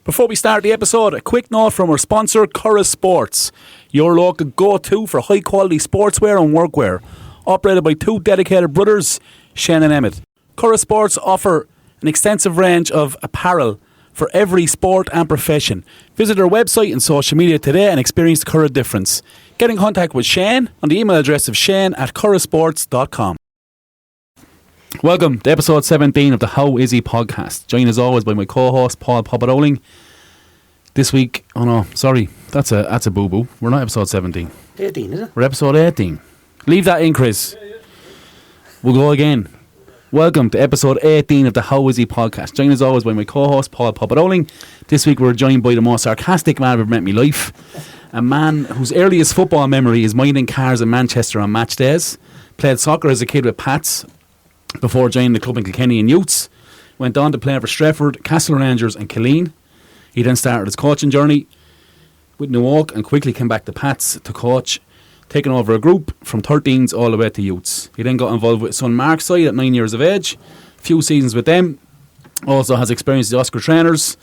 Before we start the episode, a quick note from our sponsor, Curra Sports, your local go-to for high-quality sportswear and workwear. Operated by two dedicated brothers, Shane and Emmett. Curra Sports offer an extensive range of apparel for every sport and profession. Visit our website and social media today and experience the Curra difference. Get in contact with Shane on the email address of shane@currasports.com. Welcome to episode 17 of the How Is He podcast. Joined as always by my co-host Paul Popadoling. This week, oh no, sorry, that's a boo-boo. We're not episode 17. 18, is it? We're episode 18. Leave that in, Chris. We'll go again. Welcome to episode 18 of the How Is He podcast. Joined as always by my co-host Paul Popadoling. This week we're joined by the most sarcastic man I've ever met in my life. A man whose earliest football memory is minding cars in Manchester on match days. Played soccer as a kid with Pats before joining the club in Kilkenny in youths. Went on to play for Strefford, Castle Rangers and Killeen. He then started his coaching journey with New Oak and quickly came back to Pats to coach, taking over a group from 13s all the way to youths. He then got involved with his son Mark's side at 9 years of age. Few seasons with them. Also has experience as Oscar trainers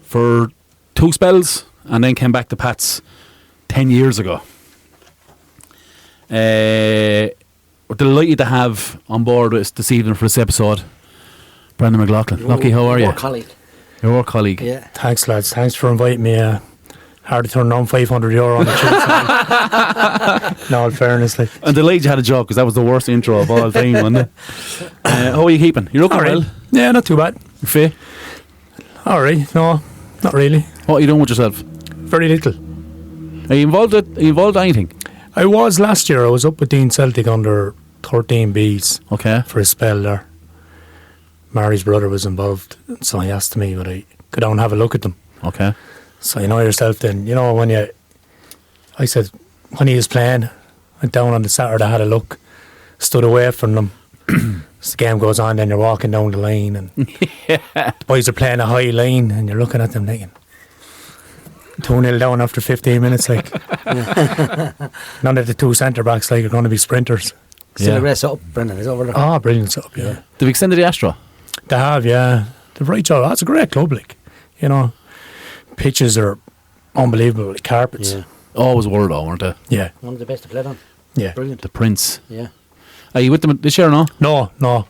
for 2 spells and then came back to Pats 10 years ago. We're delighted to have on board with us this evening for this episode Brendan McLaughlin. Lucky, how are you? Your colleague. Your work colleague. Yeah. Thanks, lads. Thanks for inviting me. Hard to turn on €500 on the Tuesday. No, in fairness. Like. I'm delighted you had a job because that was the worst intro of all time, wasn't it? How are you keeping? You're looking well? Yeah, not too bad. You fit? Alright, no, not really. What are you doing with yourself? Very little. Are you involved in anything? I was last year. I was up with Dean Celtic under 13Bs Okay. for a spell there. Mary's brother was involved, so he asked me would I go down and have a look at them. Okay. So you know yourself then, you know I said when he was playing, went down on the Saturday, had a look, stood away from them. As the game goes on, then you're walking down the line and the boys are playing a high line and you're looking at them thinking 2-0 down after 15 minutes, like. None of the 2 centre backs like are going to be sprinters. Still a race up, Brendan, is over there. Oh, brilliant setup, yeah. They've extended the Astro? They have, yeah. They've right job. That's a great club, like. You know, pitches are unbelievable, like carpets. Yeah. Always were though, weren't they? Yeah. One of the best to play on. Yeah. Brilliant. The Prince. Yeah. Are you with them this year or no? No.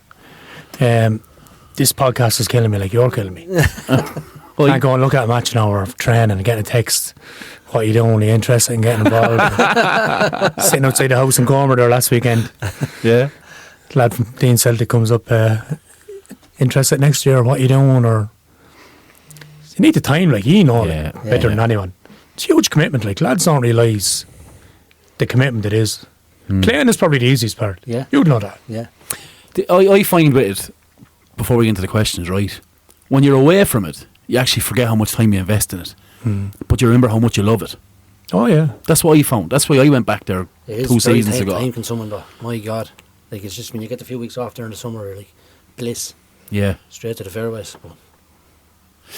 This podcast is killing me like you're killing me. I go and look at a match now or training and getting a text. What are you doing? Are you interested in getting involved? Sitting outside the house in Gormer there last weekend. Yeah. The lad from Dean Celtic comes up, interested next year, what are you doing? Or you need the time, like you know better than anyone. It's a huge commitment, like lads don't realise the commitment it is. Playing is probably the easiest part. Yeah. You'd know that. Yeah. I find with it, before we get into the questions, right, when you're away from it, you actually forget how much time you invest in it. But you remember how much you love it. Oh yeah. That's what I found. That's why I went back there 2 seasons ago. Time consuming though. My God. Like it's just when you get the few weeks off during the summer, like bliss. Yeah. Straight to the fairways. But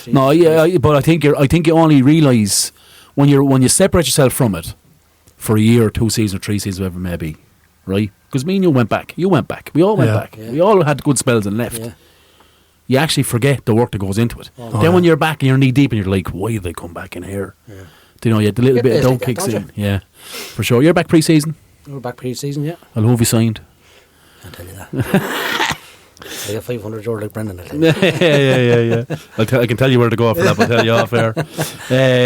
no, yeah, but I think you only realise when you separate yourself from it for a year, 2 seasons, or 3 seasons, whatever it may be, right? Because me and you went back. You went back. We all went back. Yeah. We all had good spells and left. Yeah. You actually forget the work that goes into it. Then when you're back and you're knee deep and you're like, why did they come back in here? Yeah. You know, you had a little bit of doubt kicks in. Yeah, for sure. You're back pre-season? We're back pre-season, yeah. I'll who have you signed? I'll tell you that. I got €500 like Brendan, I'll tell you. Yeah. I can tell you where to go for that, but I'll tell you off air.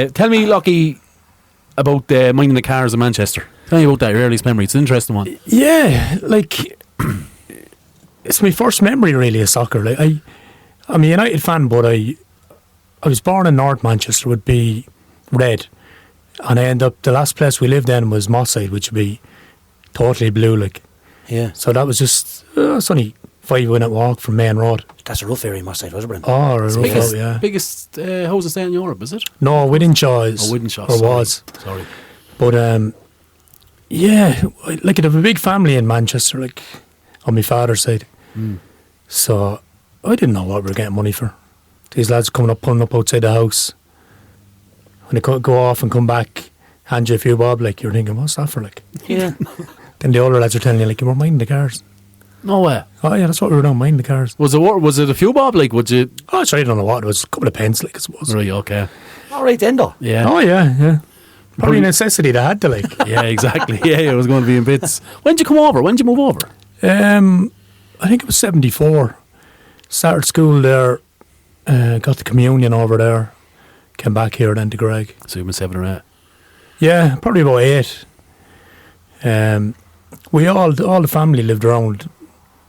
Tell me, Lockie, about minding the cars in Manchester. Tell me about that, your earliest memory. It's an interesting one. Yeah, like it's my first memory really of soccer. Like I'm a United fan, but I was born in North Manchester, would be red, and I ended up the last place we lived in was Mosside, which would be totally blue, like. Yeah. So that was just it's only 5-minute walk from Main Road. That's a rough area, Mosside, was it, Brendan? Oh, a rough out, yeah. Biggest housing estate in Europe, is it? No, Wythenshaw. Wythenshaw. Was. Sorry. But yeah, like I have a big family in Manchester, like on my father's side. So I didn't know what we were getting money for. These lads pulling up outside the house. When they go off and come back, hand you a few bob, like you're thinking, what's that for, like? Yeah. Then the older lads are telling you, like, you were minding the cars. No way. Oh yeah, that's what we were doing, minding the cars. Was it a few bob? Like, would you? Oh, sorry, I don't know what it was. A couple of pence, like I suppose. Right, okay. All right then, though. Yeah. Oh yeah. Probably a necessity they had to like. Yeah, exactly. Yeah, it was going to be in bits. When did you come over? When did you move over? I think it was 74. Started school there, got the communion over there, came back here then to Greg. So you've been 7 or 8. Yeah, probably about 8. We all the family lived around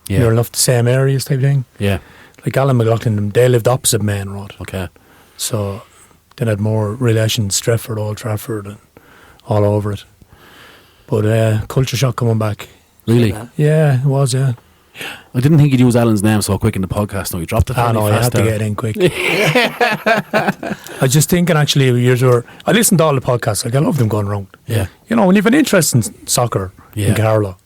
near enough the same areas type thing. Yeah. Like Alan McLaughlin, they lived opposite Main Road. Okay. So they had more relations, Stretford, Old Trafford and all over it. But culture shock coming back. Really? Yeah, it was, yeah. I didn't think you'd use Alan's name so quick in the podcast. No, you dropped it. I know, I had to get it in quick. I was just thinking actually, I listened to all the podcasts, like I love them going round. Yeah. You know, when you've an interest in soccer in Carlow,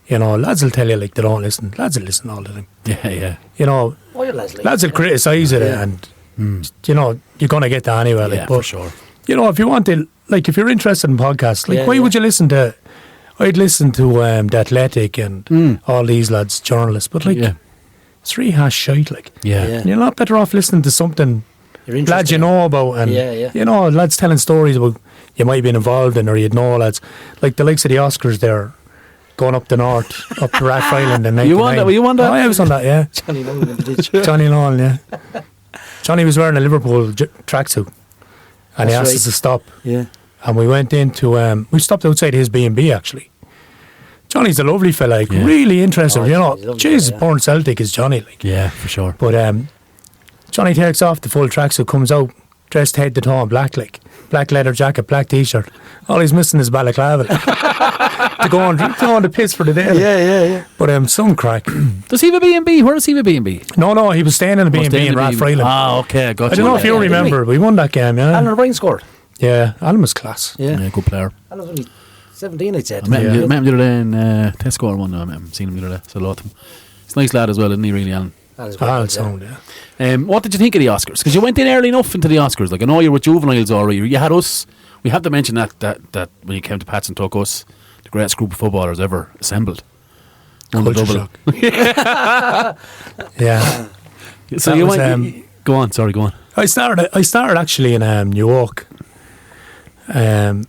you know, lads will tell you like they don't listen. Lads will listen all the time. Yeah, yeah. You know, lads will criticise it and, you know, you're going to get that anyway. Like, but, for sure. You know, if you want to, like, if you're interested in podcasts, like, why would you listen to, I'd listen to The Athletic and all these lads, journalists, but like, it's really hash shite, like. Yeah. And you're not better off listening to something lads you know about and, you know, lads telling stories about you might have been involved in or you'd know lads. Like the likes of the Oscars there, going up the north, up to Rath Island in 99. You won that? Oh, I was on that, yeah. Johnny Nolan in the ditch. Johnny Nolan, yeah. Johnny was wearing a Liverpool tracksuit and he asked us to stop. Yeah. And we went into, we stopped outside his B&B actually. Johnny's a lovely fella, like, really interesting, you know. Jesus, born Celtic is Johnny, like. Yeah, for sure. But Johnny takes off the full tracksuit, comes out, dressed head to toe in black, like. Black leather jacket, black t-shirt. All he's missing is balaclava. to go on the piss for the day. Yeah. But some crack. Does he have a B&B? Where does he have a B&B? No, he was staying in a B&B in Rath Island. Ah, okay, gotcha. I don't know if you remember, we won that game, yeah. Alan O'Brien scored. Yeah, Alan was class. Yeah, good player. Alan was only 17, I'd say. I met him the other day in Tesco or one day. I met him, seen him the other day. So a lot of him. He's a nice lad as well, isn't he, really, Alan? Alan sound, yeah. What did you think of the Oscars? Because you went in early enough into the Oscars. Like, I know you were with juveniles already. You had us. We have to mention that when you came to Pats and took us, the greatest group of footballers ever assembled. Culture shock. Yeah. So that you was, went. Go on. Sorry, go on. I started actually in New York. And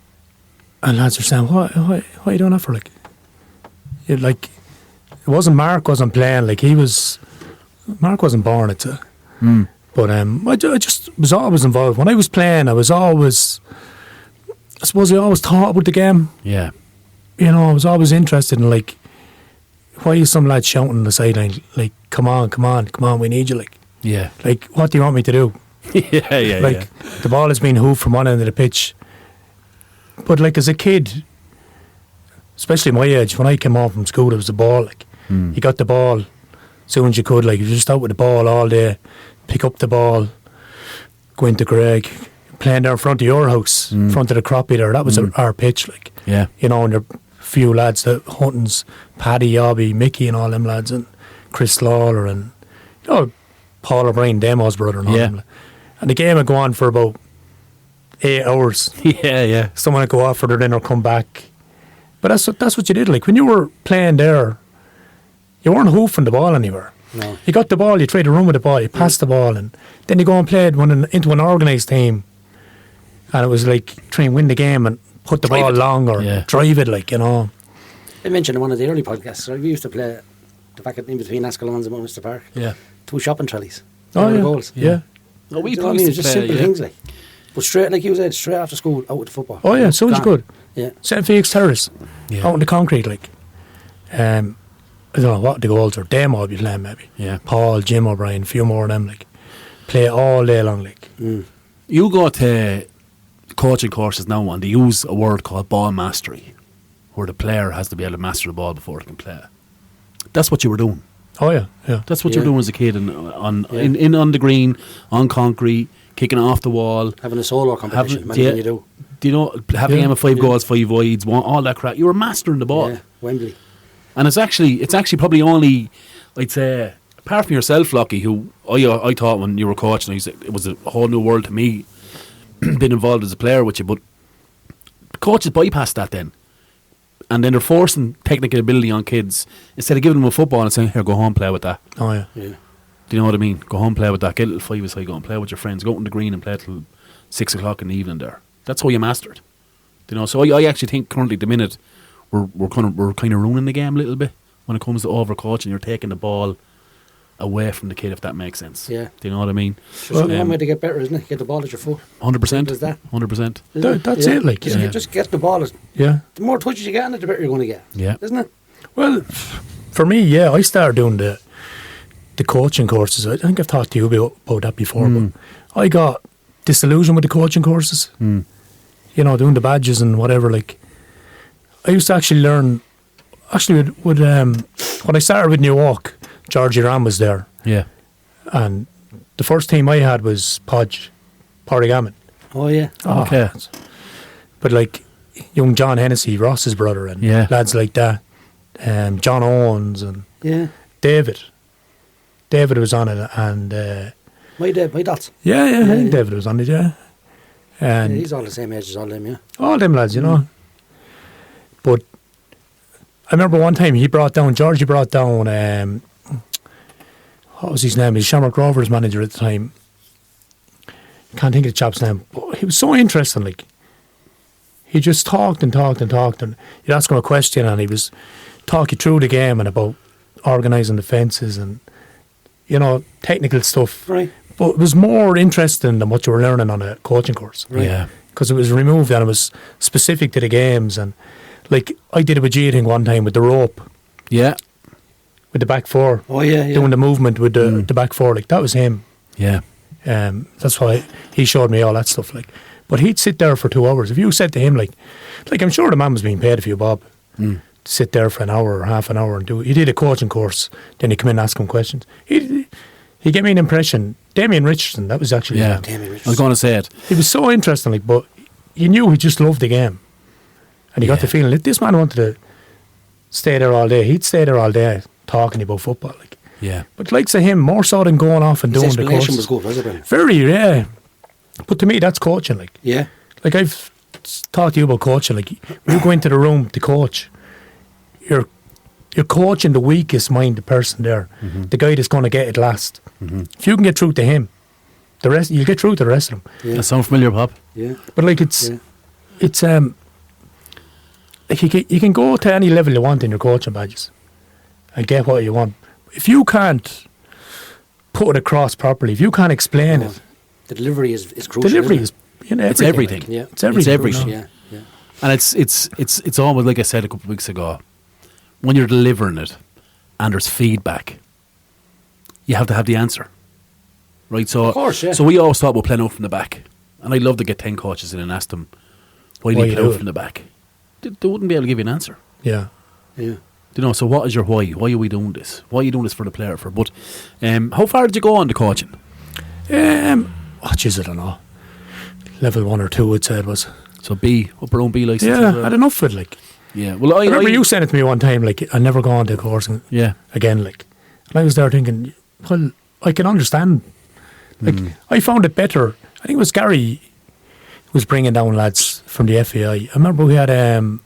lads were saying, what are you doing that for? Like, it wasn't Mark wasn't playing. Like Mark wasn't born at it. But I just was always involved. When I was playing, I suppose I always thought about the game. Yeah. You know, I was always interested in like, why is some lad shouting on the sideline? Like, come on, we need you. Like, yeah. Like, what do you want me to do? yeah. Like, the ball is being hooved from one end of the pitch. But like as a kid, especially my age, when I came home from school, it was the ball. Like, you got the ball as soon as you could. Like, you just out with the ball all day, pick up the ball, go into Greg, playing there in front of your house, in front of the croppy there. That was our pitch. Like, yeah, you know, and there are a few lads, the Huntons, Paddy, Yobby, Mickey, and all them lads, and Chris Lawler, and you know, Paul O'Brien, Demo's brother, and all them. And the game would go on for about 8 hours. Yeah. Someone would go off for their dinner, come back. But that's what you did. Like when you were playing there, you weren't hoofing the ball anywhere. No. You got the ball, you tried to run with the ball, you passed the ball, and then you go and play into an organised team. And it was like try and win the game and put the ball long or drive it, like, you know. I mentioned in one of the early podcasts, we used to play the back in between Ascalon's and Munster Park. Yeah. 2 shopping trolleys. Goals. Yeah. No, we it's just simple things like. But straight, like you said, straight after school, out with the football. Oh yeah, as soon as you could. Yeah. St. Felix Terrace, out in the concrete, like. I don't know what the goals are. Demo would be playing maybe. Yeah. Paul, Jim O'Brien, a few more of them, like. Play all day long, like. You go to coaching courses now and they use a word called ball mastery, where the player has to be able to master the ball before they can play. That's what you were doing. Oh yeah. That's what you were doing as a kid on the green, on concrete, kicking it off the wall. Having a solo competition, you do. Do you know, having a game of 5 goals, 5 wides, all that crap. You were mastering the ball. Yeah, Wembley. And it's actually probably only, I'd say, apart from yourself, Lockie, who I thought when you were coaching, it was a whole new world to me, being involved as a player with you, but coaches bypassed that then. And then they're forcing technical ability on kids instead of giving them a football and saying, here, go home, play with that. Oh, yeah. Yeah. Do you know what I mean? Go home, play with that. Get a little 5-a-side, go and play with your friends. Go out on the green and play till 6 o'clock in the evening there. That's how you master it. Do you know? So I actually think currently at the minute we're kind of ruining the game a little bit when it comes to overcoaching. You're taking the ball away from the kid, if that makes sense. Yeah. Do you know what I mean? Well, one way to get better, isn't it? Get the ball at your foot. 100%. Does that? 100%. That's it, like. Just, just get the ball. Yeah. The more touches you get on it, the better you're going to get. Yeah. Isn't it? Well, for me, yeah, I started doing the coaching courses. I think I've talked to you about that before, but I got disillusioned with the coaching courses. You know, doing the badges and whatever. Like, I used to actually learn. Actually, with when I started with New Walk, Georgie Ram was there. Yeah. And the first team I had was Porrigammon. Oh, yeah. Okay. But like young John Hennessy, Ross's brother, and lads like that. John Owens and David. David was on it, and my dots. Yeah, I think David was on it, and he's all the same age as all them, yeah. All them lads, you know. But I remember one time Georgie brought down what was his name? He's Shamrock Rovers manager at the time. Can't think of the chap's name, but he was so interesting. Like, he just talked, and you'd ask him a question, and he was talking through the game and about organising the fences and, you know, technical stuff. Right. But it was more interesting than what you were learning on a coaching course. Right. Yeah. Because it was removed and it was specific to the games. And like, I did a Bajia thing one time with the rope. Yeah. With the back four. Oh, yeah. Doing the movement with the back four. Like, that was him. Yeah. That's why he showed me all that stuff. Like, but he'd sit there for 2 hours. If you said to him, like I'm sure the man was being paid a few bob to sit there for an hour or half an hour and do it. He did a coaching course, then he'd come in and ask him questions. He gave me an impression. Damien Richardson, that was actually Damien Richardson. I was going to say it. He was so interesting, like, but you knew he just loved the game. And you got the feeling that this man wanted to stay there all day. He'd stay there all day talking about football. Like. Yeah. But like to him, more so than going off and doing the course. His explanation was good, wasn't it? Very, yeah. But to me, that's coaching, like. Yeah. Like, I've talked to you about coaching. Like, when you go into the room to coach, you're coaching the weakest minded person there, the guy that's going to get it last. If you can get through to him, the rest you'll get through to the rest of them. Yeah. That sounds familiar, Pop. Yeah. But like, it's like you can go to any level you want in your coaching badges and get what you want. If you can't put it across properly, if you can't explain it, the delivery is crucial. Delivery is, you know, it's everything. Like, yeah. It's everything. It's everything. Yeah. And it's almost like I said a couple of weeks ago. When you're delivering it and there's feedback, you have to have the answer. Right? So, of course, yeah. So we always thought about playing out from the back. And I'd love to get 10 coaches in and ask them, why do you play out from the back? They wouldn't be able to give you an answer. Yeah. Yeah. You know, so what is your why? Why are we doing this? Why are you doing this for the player for? But how far did you go on the coaching? I don't know. Level 1 or 2, I'd say it was. So B, upper own B license. Yeah, I had enough of it, like. Yeah, well, I remember you said it to me one time, like, I'll never go on to a course again, like. And I was there thinking, well, I can understand. Like, I found it better. I think it was Gary was bringing down lads from the FAI. I remember we had Noel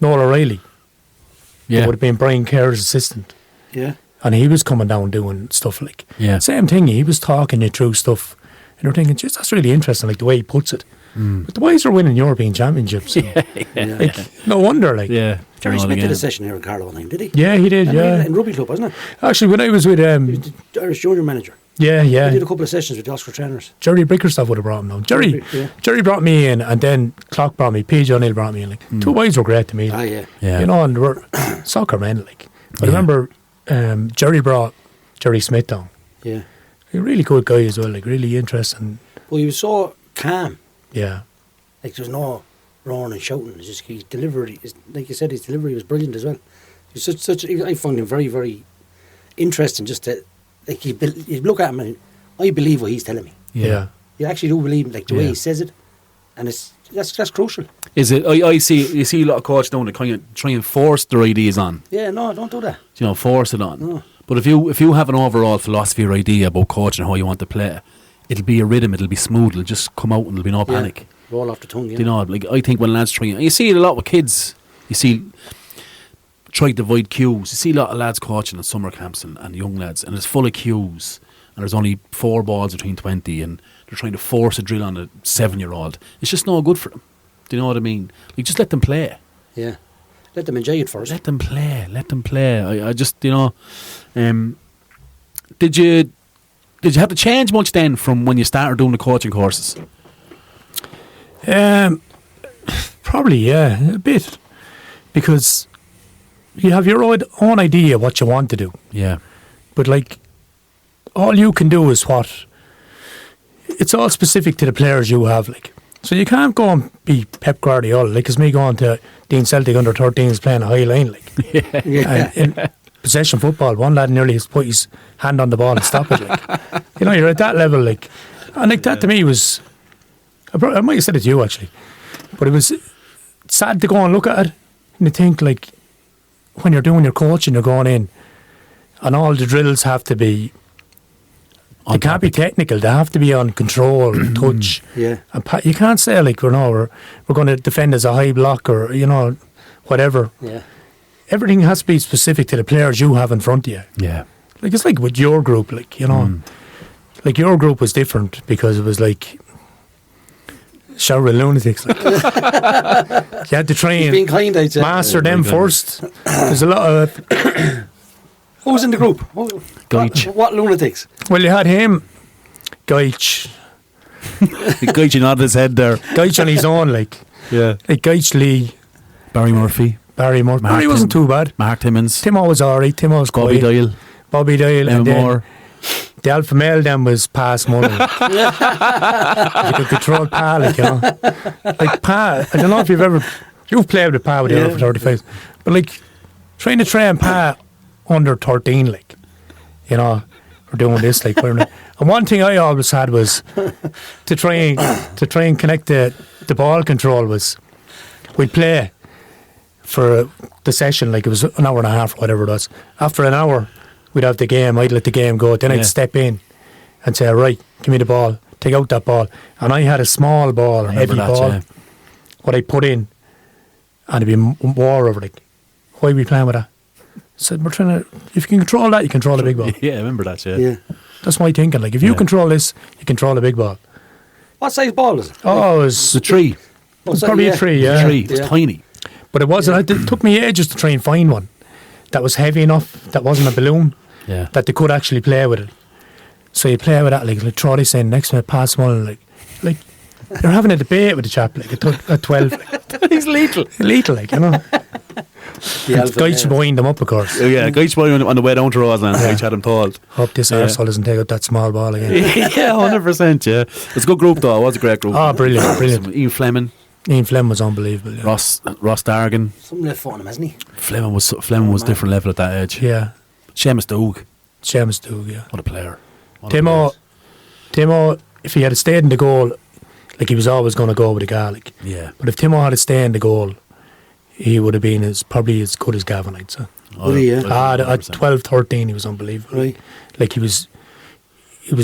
O'Reilly. Yeah. It would have been Brian Kerr's assistant. Yeah. And he was coming down doing stuff, like. Yeah. Same thing, he was talking you through stuff. And you're thinking, geez, that's really interesting, like, the way he puts it. But the boys are winning European Championships. Like, no wonder, like. Yeah. Jerry Smith did a session here in Carlow one time, did he? Yeah, he did, In rugby club, wasn't it? Actually, when I was with... he was the Irish junior manager. Yeah. He did a couple of sessions with the Oscar trainers. Jerry Bickerstaff would have brought him down. Jerry brought me in, and then Clock brought me, PJ O'Neill brought me in. Like, two boys were great to me. Yeah. You know, and they were soccer men, like. But I remember Jerry brought Jerry Smith down. Yeah. A really good guy as well, like, really interesting. Well, he was so calm. Yeah. Like, there was no roaring and shouting. It's just his delivery, like you said, his delivery was brilliant as well. He was I found him very, very interesting. Just to, like, you look at him and I believe what he's telling me. Yeah. You actually do believe, like, the way he says it, and that's crucial. Is it? You see a lot of coaches down that kind of try and force their ideas on. Yeah, no, don't do that. You know, force it on. No. But if you have an overall philosophy or idea about coaching, how you want to play, it'll be a rhythm. It'll be smooth. It'll just come out and there'll be no panic. Roll off the tongue. Yeah. You know, like, I think when lads try, you see it a lot with kids. you see, try to avoid queues. You see a lot of lads coaching at summer camps and young lads, and it's full of queues, and there's only 4 balls between 20, and they're trying to force a drill on a 7-year-old. It's just no good for them. Do you know what I mean? Like, just let them play. Yeah. Let them enjoy it first. Let them play. Let them play. I just, you know, did you have to change much then from when you started doing the coaching courses? Probably, yeah, a bit, because you have your own idea what you want to do. Yeah. But like, all you can do is what. It's all specific to the players you have, like. So you can't go and be Pep Guardiola, like, as me going to Dean Celtic under 13s playing a high line, like. Yeah. And in possession football, one lad nearly put his hand on the ball and stop it, like. You know, you're at that level, like. And like, that to me was, I might have said it to you actually, but it was sad to go and look at it and you think, like, when you're doing your coaching, you're going in and all the drills have to be, they can't be technical, they have to be on control and touch. Yeah. And you can't say, like, we're going to defend as a high block or, you know, whatever. Yeah. Everything has to be specific to the players you have in front of you. Yeah. Like, it's like with your group, like, you know, like your group was different because it was like shower of lunatics. Like. You had to try Being kind, I'd say. master them first. There's a lot of. Who was in the group? Gaich. What lunatics? Well, you had him, Gaich. Gaich nodded his head there. Gaich on his own, like. Yeah. Like Gaich Lee. Barry Murphy. Barry wasn't too bad. Mark Timmins. Timo was alright. Timo was Bobby quiet. Doyle. Bobby Doyle. Emma And then Moore. the alpha male then was past Mullen. You could control Pa, like, you know. Like Pa, I don't know if you've played with Pa with the over 35, but like trying to train Pa under 13, like, you know, we're doing this, like, and one thing I always had was to try and connect the ball control was we'd play for the session, like it was an hour and a half or whatever it was. After an hour we'd have the game, I'd let the game go, then I'd step in and say, right, give me the ball, take out that ball, and I had a small ball, heavy ball, what I put in, and it'd be war over, like, why are we playing with that? I said, we're trying to, if you can control that, you control the big ball. Yeah, I remember that, Yeah. That's my thinking, like, if you control this, you control the big ball. What size ball is it? Oh, it It's was a tree. probably a 3, yeah. Tree. It's tiny. But it wasn't, it took me ages to try and find one that was heavy enough, that wasn't a balloon, Yeah. that they could actually play with it. So you play with that, like Troy saying, next minute pass one, like you're having a debate with the chap, like at 12. Like, He's lethal. lethal, like, you know. The Guys wind them up, of course. Oh, yeah, Gaich boy on the way down to Roseland, Gaich had him told. Hope this arsehole doesn't take out that small ball again. Yeah, 100%, yeah. It's a good group, though. It was a great group. Oh, brilliant, brilliant. Ian Fleming, Ian Flem was unbelievable. Yeah. Ross Dargan. Something left foot on him, hasn't he? Fleming was different level at that age. Yeah. Seamus Doug. Seamus Doug, yeah. What a player. What a player. Timo, if he had stayed in the goal, like, he was always going to go with the guy, like. Yeah. But if Timo had stayed in the goal, he would have been probably as good as Gavin, I'd say. Would he, yeah? At 12, 13, he was unbelievable. Right. Like, he was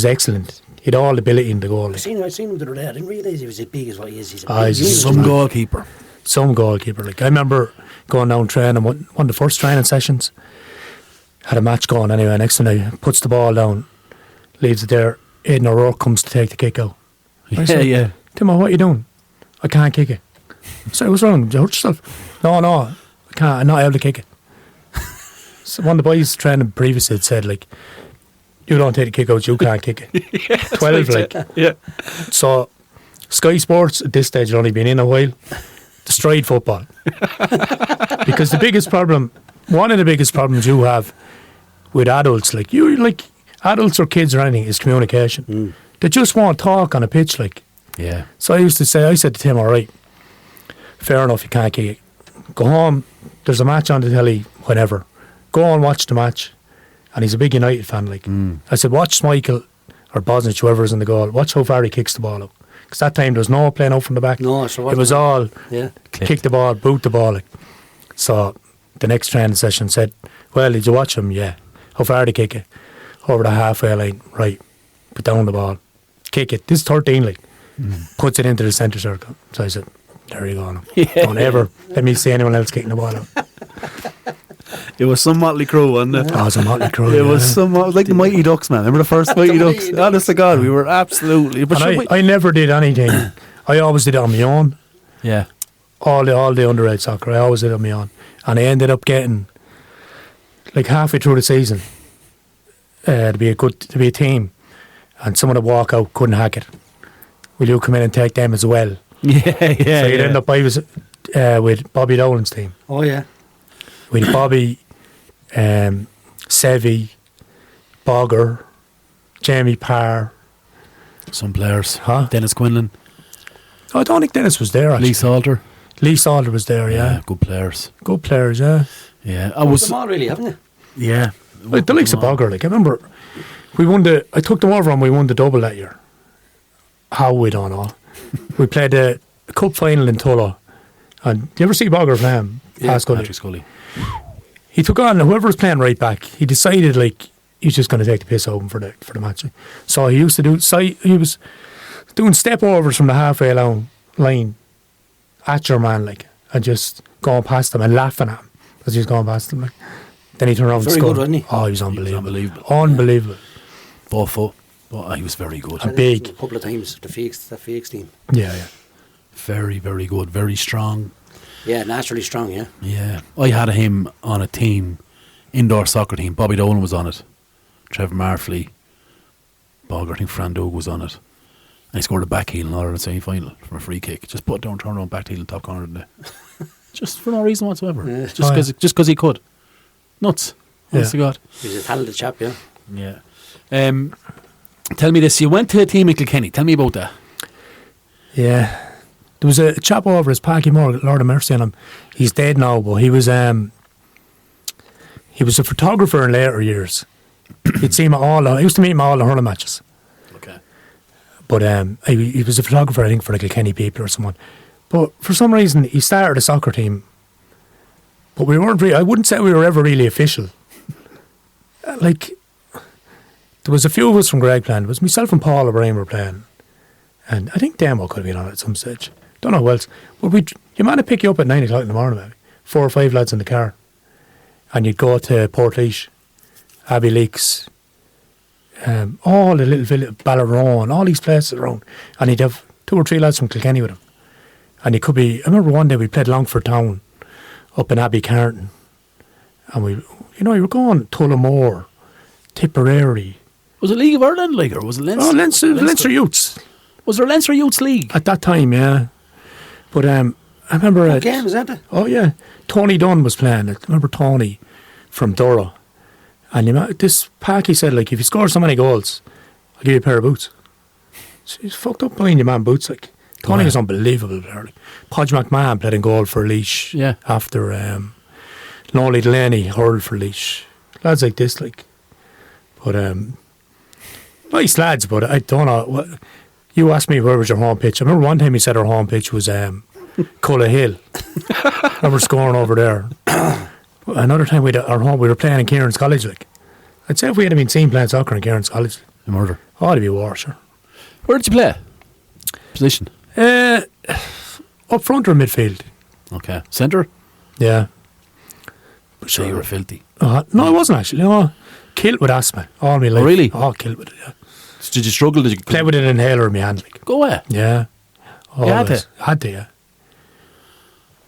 excellent. He had all the ability in the goal. I Like. seen him the other day. I didn't realise he was as big as what he is. He's a Ah, big he's unit, Some man. goalkeeper. Some goalkeeper. Like, I remember going down training, one of the first training sessions, had a match going anyway. Next thing he puts the ball down, leaves it there. Aidan O'Rourke comes to take the kick out. I said, Yeah. Timo, what are you doing? I can't kick it. I said, what's wrong? Did you hurt yourself? No, I can't. I'm not able to kick it. So one of the boys training previously had said, like, you don't take the kick out, you can't kick it. 12, like. Yeah. So Sky Sports at this stage had only been in a while. Destroyed football. Because one of the biggest problems you have with adults, like adults or kids or anything, is communication. They just won't talk on a pitch, like. Yeah. So I said to Tim, all right, fair enough, you can't kick it. Go home, there's a match on the telly, whenever. Go and watch the match. And he's a big United fan, like. I said, watch Michael or Bosnich, whoever's in the goal, watch how far he kicks the ball out. Because that time there was no playing out from the back. No, so it was all kick the ball, boot the ball, like. So the next training session said, well, did you watch him? Yeah. How far did he kick it? Over the halfway line. Right. Put down the ball. Kick it. This is 13, like. Puts it into the centre circle. So I said, There you go. Don't ever let me see anyone else kicking the ball out. It was some motley crew, wasn't it? Oh, it was a motley crew. It was like the Mighty Ducks, man. Remember the first Mighty Ducks? Honest to God, we were absolutely. But I never did anything. I always did it on my own. Yeah. All the underage soccer, I always did it on my own. And I ended up getting, like halfway through the season, to be a team, and someone would walk out, couldn't hack it. Will you come in and take them as well? Yeah. So you'd end up, I was with Bobby Dolan's team. Oh, yeah. With Bobby, Sevi, Bogger, Jamie Parr. Some players. Huh? Dennis Quinlan. I don't think Dennis was there, actually. Lee Salter. Lee Salter was there, yeah. Good players. Good players, yeah. Yeah. I was them all, really, haven't you? Yeah. Like the likes of Bogger, like, I remember I took them over and we won the double that year. How we don't know. We played the cup final in Tulla. And do you ever see Bogger play him? Yeah, Patrick Scully. He took on whoever was playing right back. He decided like he's just going to take the piss open for the match. So he used to he was doing step overs from the halfway line at your man, like, and just going past him and laughing at him as he was going past him. Like. Then he turned around and scored. Very good, wasn't he? Oh, he was unbelievable. Unbelievable. 4 foot. But he was very good. And big. A couple of times, the FX team. Yeah. Very, very good. Very strong. Yeah, naturally strong, yeah. Yeah. I had him on a team, indoor soccer team. Bobby Dolan was on it. Trevor Marfley. Bogger, I think Fran Doug was on it. And he scored a back heel in Ireland semi-final from a free kick. Just put it down, turn around, back heel in top corner of the net. Just for no reason whatsoever. Yeah. Just because he could. Nuts. Honest to God. He's a talented chap, yeah. Yeah. Tell me this. You went to a team in Kilkenny. Tell me about that. Yeah. There was a chap over his Packy Moore, Lord of mercy on him. He's dead now, but he was a photographer in later years. He'd see him at I used to meet him at all the hurling matches. Okay. But he was a photographer, I think, for the Kilkenny people or someone. But for some reason, he started a soccer team. But we weren't really, I wouldn't say we were ever really official. Like, there was a few of us from Greg playing. It was myself and Paul O'Brien were playing. And I think Demo could have been on it at some stage. Don't know who else. But you might have pick you up at 9 o'clock in the morning, maybe. 4 or 5 lads in the car. And you'd go to Portlaoise, Abbey Leaks, all the little village, Ballarone, all these places around. And he'd have 2 or 3 lads from Kilkenny with him. And he could be, I remember one day we played Longford Town up in Abbey Carton. And we were going Tullamore, Tipperary. Was it League of Ireland, like, or was it Leinster? Oh, Leinster Youths. Was there a Leinster Youths League? At that time, yeah. But I remember... game, is that it? Oh, yeah. Tony Dunn was playing. I remember Tony from Durrow. And this Packy said, like, if you score so many goals, I'll give you a pair of boots. So he's fucked up buying your man boots, like. Tony was unbelievable player. Like. Podge McMahon played in goal for Laois. Yeah. After Nolly Delaney hurled for Laois. Lads like this, like. But, nice lads, but I don't know. You asked me where was your home pitch. I remember one time he said our home pitch was Culla Hill. I remember scoring over there. Another time we were playing in Kieran's College, like. I'd say if we had been seen playing soccer in Kieran's College. A murder. Oh, it'd be war, sure. Where did you play? Position? Up front or midfield. Okay. Centre? Yeah. But sure, you were filthy. No, I wasn't actually. No. Killed with asthma all my life. Oh, really? Oh, killed with it, yeah. So did you struggle? Did you play with an inhaler in my hand? Like. Go away. Yeah. You had to? Had to, yeah.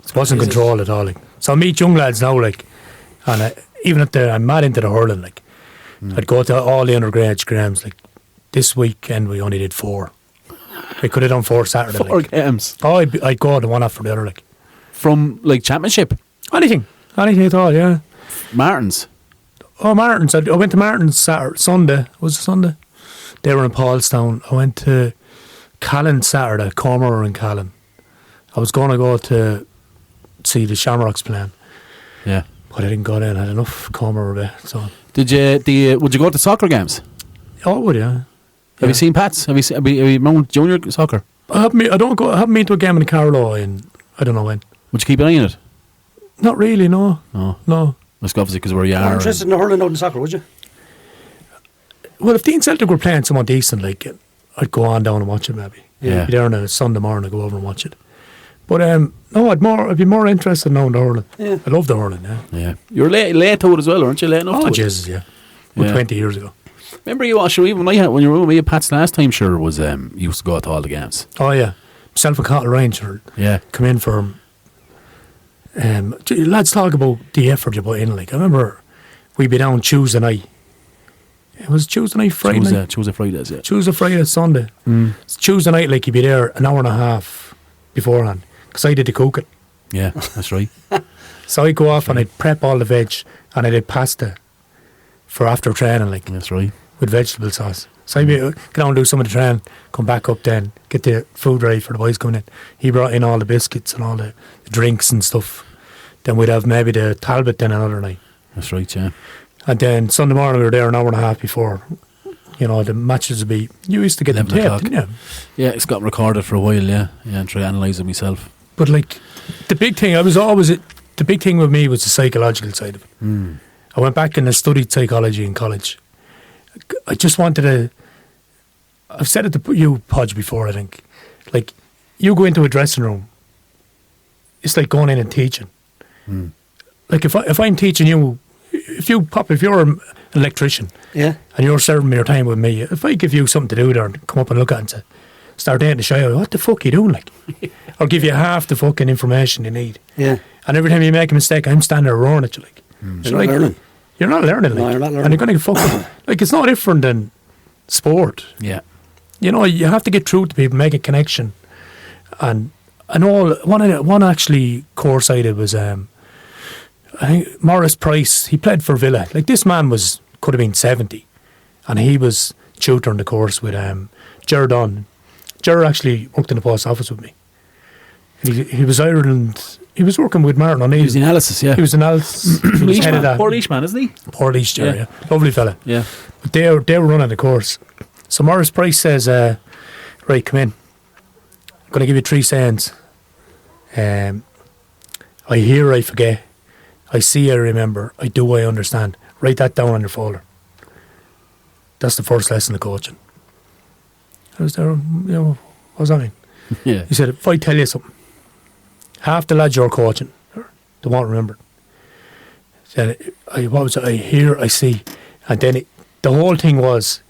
It wasn't controlled at all. Like. So I meet young lads now, like, and even if I'm mad into the hurling, like, I'd go to all the undergrad games, like, this weekend we only did 4. We could have done 4 Saturday. 4 games? Oh, I'd go to one after the other, like. From, like, championship? Anything at all, yeah. Martins? Oh, Martins. I went to Martins Sunday. Was it Sunday? They were in Paulstown. I went to Callan Saturday. Cormor in Callan. I was going to go to see the Shamrocks playing. Yeah. But I didn't go there. I had enough Cormor there. So. Would you go to soccer games? Oh, I would, yeah. Have you seen Pats? Have you known junior soccer? I haven't been to a game in Carlow in I don't know when. Would you keep an eye on it? Not really, no. No. That's obviously because we're young. Interested in the hurling out in soccer, would you? Well, if Dean Celtic were playing someone decent, like, I'd go on down and watch it maybe. Yeah. Be there on a Sunday morning, I'd go over and watch it. But no, I'd be more interested now in the hurling. Yeah. I love the hurling. Yeah. Yeah. You're late to it as well, aren't you? Late enough to it? Jesus, yeah. About Yeah. 20 years ago. Remember you sure even when you were with me at Pat's last time, sure was you used to go to all the games. Oh yeah, myself and Cottle Ranger Yeah. come in for. Let's talk about the effort you put in. Like I remember, we'd be down Tuesday night. It was Tuesday night, Friday night. Tuesday, Fridays, yeah. Tuesday, Friday, Sunday. It's Tuesday night, like you'd be there an hour and a half beforehand, because I did the cooking. Yeah, that's right. So I'd go off and I'd prep all the veg, and I did pasta for after training, like That's right. with vegetable sauce. So I'd get down and do some of the training, come back up then, get the food ready for the boys coming in. He brought in all the biscuits and all the drinks and stuff. Then we'd have maybe the Talbot then another night. That's right, yeah. And then Sunday morning we were there an hour and a half before. You know, the matches would be... You used to get them 11 taped, o'clock. didn't you? Yeah, it's got recorded for a while, yeah. Yeah, and try to analyse it myself. But like, the big thing, the big thing with me was the psychological side of it. I went back and I studied psychology in college. I just wanted to... I've said it to you, Podge, before, I think. Like, you go into a dressing room, it's like going in and teaching. Like, if I'm teaching you, if you're an electrician, Yeah. and you're serving me your time with me, if I give you something to do there and come up and look at it and say, start dating the show, what the fuck are you doing, like? Or give you half the fucking information you need. Yeah. And every time you make a mistake, I'm standing there roaring at you, like. You're not learning. You're not learning, like. No, you're not learning. And you're going to get fucking... Like, it's no different than sport. Yeah. You know, you have to get through to people, make a connection. And all... One actually course I did was... I think Morris Price, he played for Villa. Like, this man could have been 70. And he was tutoring the course with Ger Dunn. Ger actually worked in the post office with me. He was Ireland... He was working with Martin O'Neill. He was the analysis, yeah. He was analysis. He was head of that. Poor Leashman, isn't he? Poor Leash, Yeah. yeah. Lovely fella. Yeah. But they were running the course. So Morris Price says, right, come in. I'm going to give you 3 sayings. I hear, I forget. I see, I remember. I do, I understand. Write that down on your folder. That's the first lesson of coaching. I was there, what does that mean? Yeah. He said, if I tell you something, half the lads you're coaching, they won't remember. He said, what was it? I hear, I see. And then the whole thing was,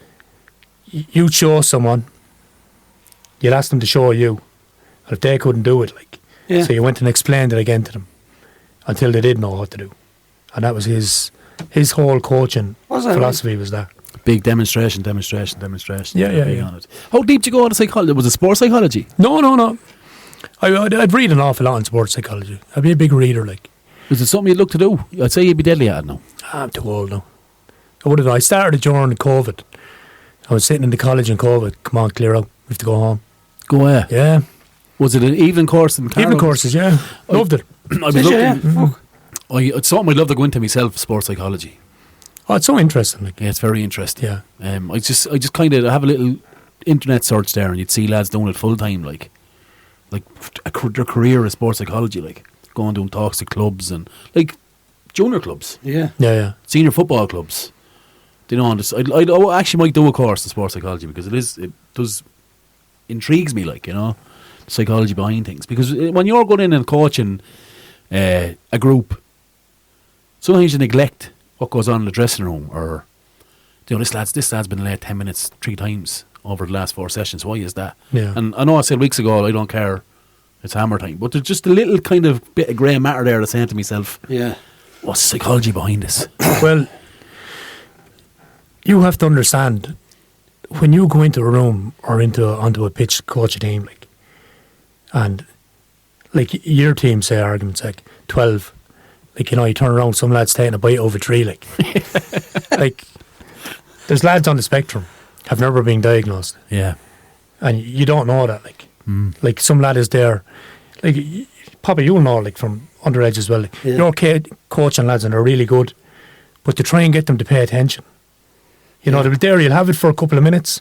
you'd show someone, you'd ask them to show you. And if they couldn't do it, like, Yeah. so you went and explained it again to them until they did know what to do. And that was his whole coaching Was that philosophy was that. Big demonstration. Yeah, Big yeah. on it. How deep did you go into psychology? Was it sports psychology? No. I'd read an awful lot in sports psychology. I'd be a big reader, like. Was it something you'd look to do? I'd say you'd be deadly at it now. I'm too old now. I started during COVID. I was sitting in the college in COVID. Come on, clear out. We have to go home. Go where? Yeah. Was it an evening course in Carlow? Evening courses, yeah. Loved it. I was Did you? looking. Yeah. Fuck. It's something I'd love to go into myself, sports psychology. Oh, it's so interesting. Like. Yeah, it's very interesting. Yeah. I just kind of have a little internet search there, and you'd see lads doing it full time, like their career is sports psychology, like going doing talks to clubs and like junior clubs, Yeah. Yeah. senior football clubs. You know, I actually might do a course in sports psychology because it does intrigues me, like, you know, the psychology behind things. Because when you're going in and coaching a group, sometimes you neglect what goes on in the dressing room, or you know, this lad's been late 10 minutes 3 times over the last 4 sessions. Why is that? Yeah. And I know I said weeks ago I don't care, it's hammer time, but there's just a little kind of bit of grey matter there that's saying to myself, Yeah. what's the psychology behind this? Well, you have to understand, when you go into a room or onto a pitch to coach a team, like, and like your team, say, argument's like 12, like, you know, you turn around, some lad's taking a bite over 3, like. Like, there's lads on the spectrum have never been diagnosed, Yeah. and you don't know that, like. Like, some lad is there, like, Papa, you'll know, like, from underage as well, like, Yeah. you're coaching lads and they're really good, but to try and get them to pay attention. You know, they'll be there, you'll have it for a couple of minutes.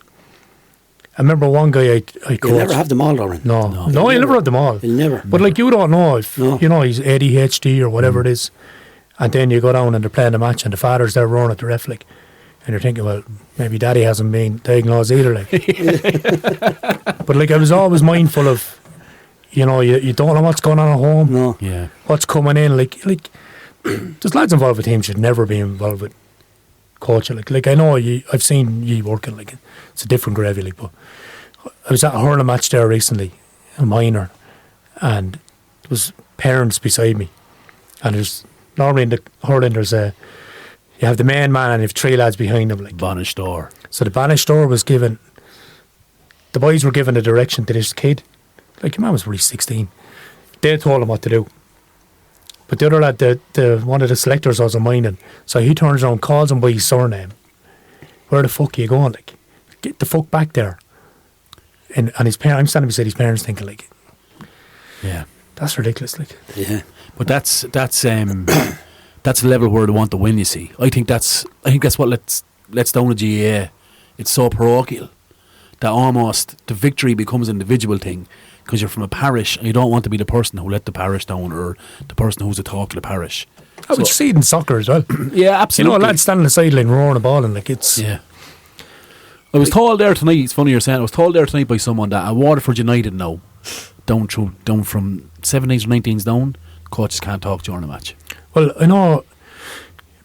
I remember one guy I coached. You'll never have them all, Lauren. No, You'll you'll never have them all. You'll never. But like, you don't know if, No. you know, he's ADHD or whatever it is. And then you go down and they're playing the match and the father's there roaring at the ref, like, and you're thinking, well, maybe daddy hasn't been diagnosed either, like. But like, I was always mindful of, you know, you don't know what's going on at home. No. Yeah. What's coming in, like there's lads involved with teams should never be involved with culture. Like I know I've seen you working, like it's a different gravy, like, but I was at a hurling match there recently, a minor, and there was parents beside me, and there's normally in the hurling there's you have the main man and you have 3 lads behind him, like Banished door. so the banished door was given, the boys were given the direction to this kid, like your man was really 16, they told him what to do. But the other lad, the one of the selectors was a mining, so he turns around, calls him by his surname. Where the fuck are you going? Like, get the fuck back there. And his parents, I'm standing beside his parents, thinking like, Yeah. that's ridiculous. Like, Yeah. But that's the level where they want to win. You see, I think that's what lets down the GAA. It's so parochial that almost the victory becomes an individual thing. Because you're from a parish and you don't want to be the person who let the parish down or the person who's a talk to the parish. I would see it in soccer as well. Yeah, absolutely. You know, a lad standing on the sideline roaring a ball and like it's... Yeah. I was told there tonight, it's funny you're saying, I was told there tonight by someone that at Waterford United now, down from 17s or 19s down, coaches can't talk during a match. Well, I know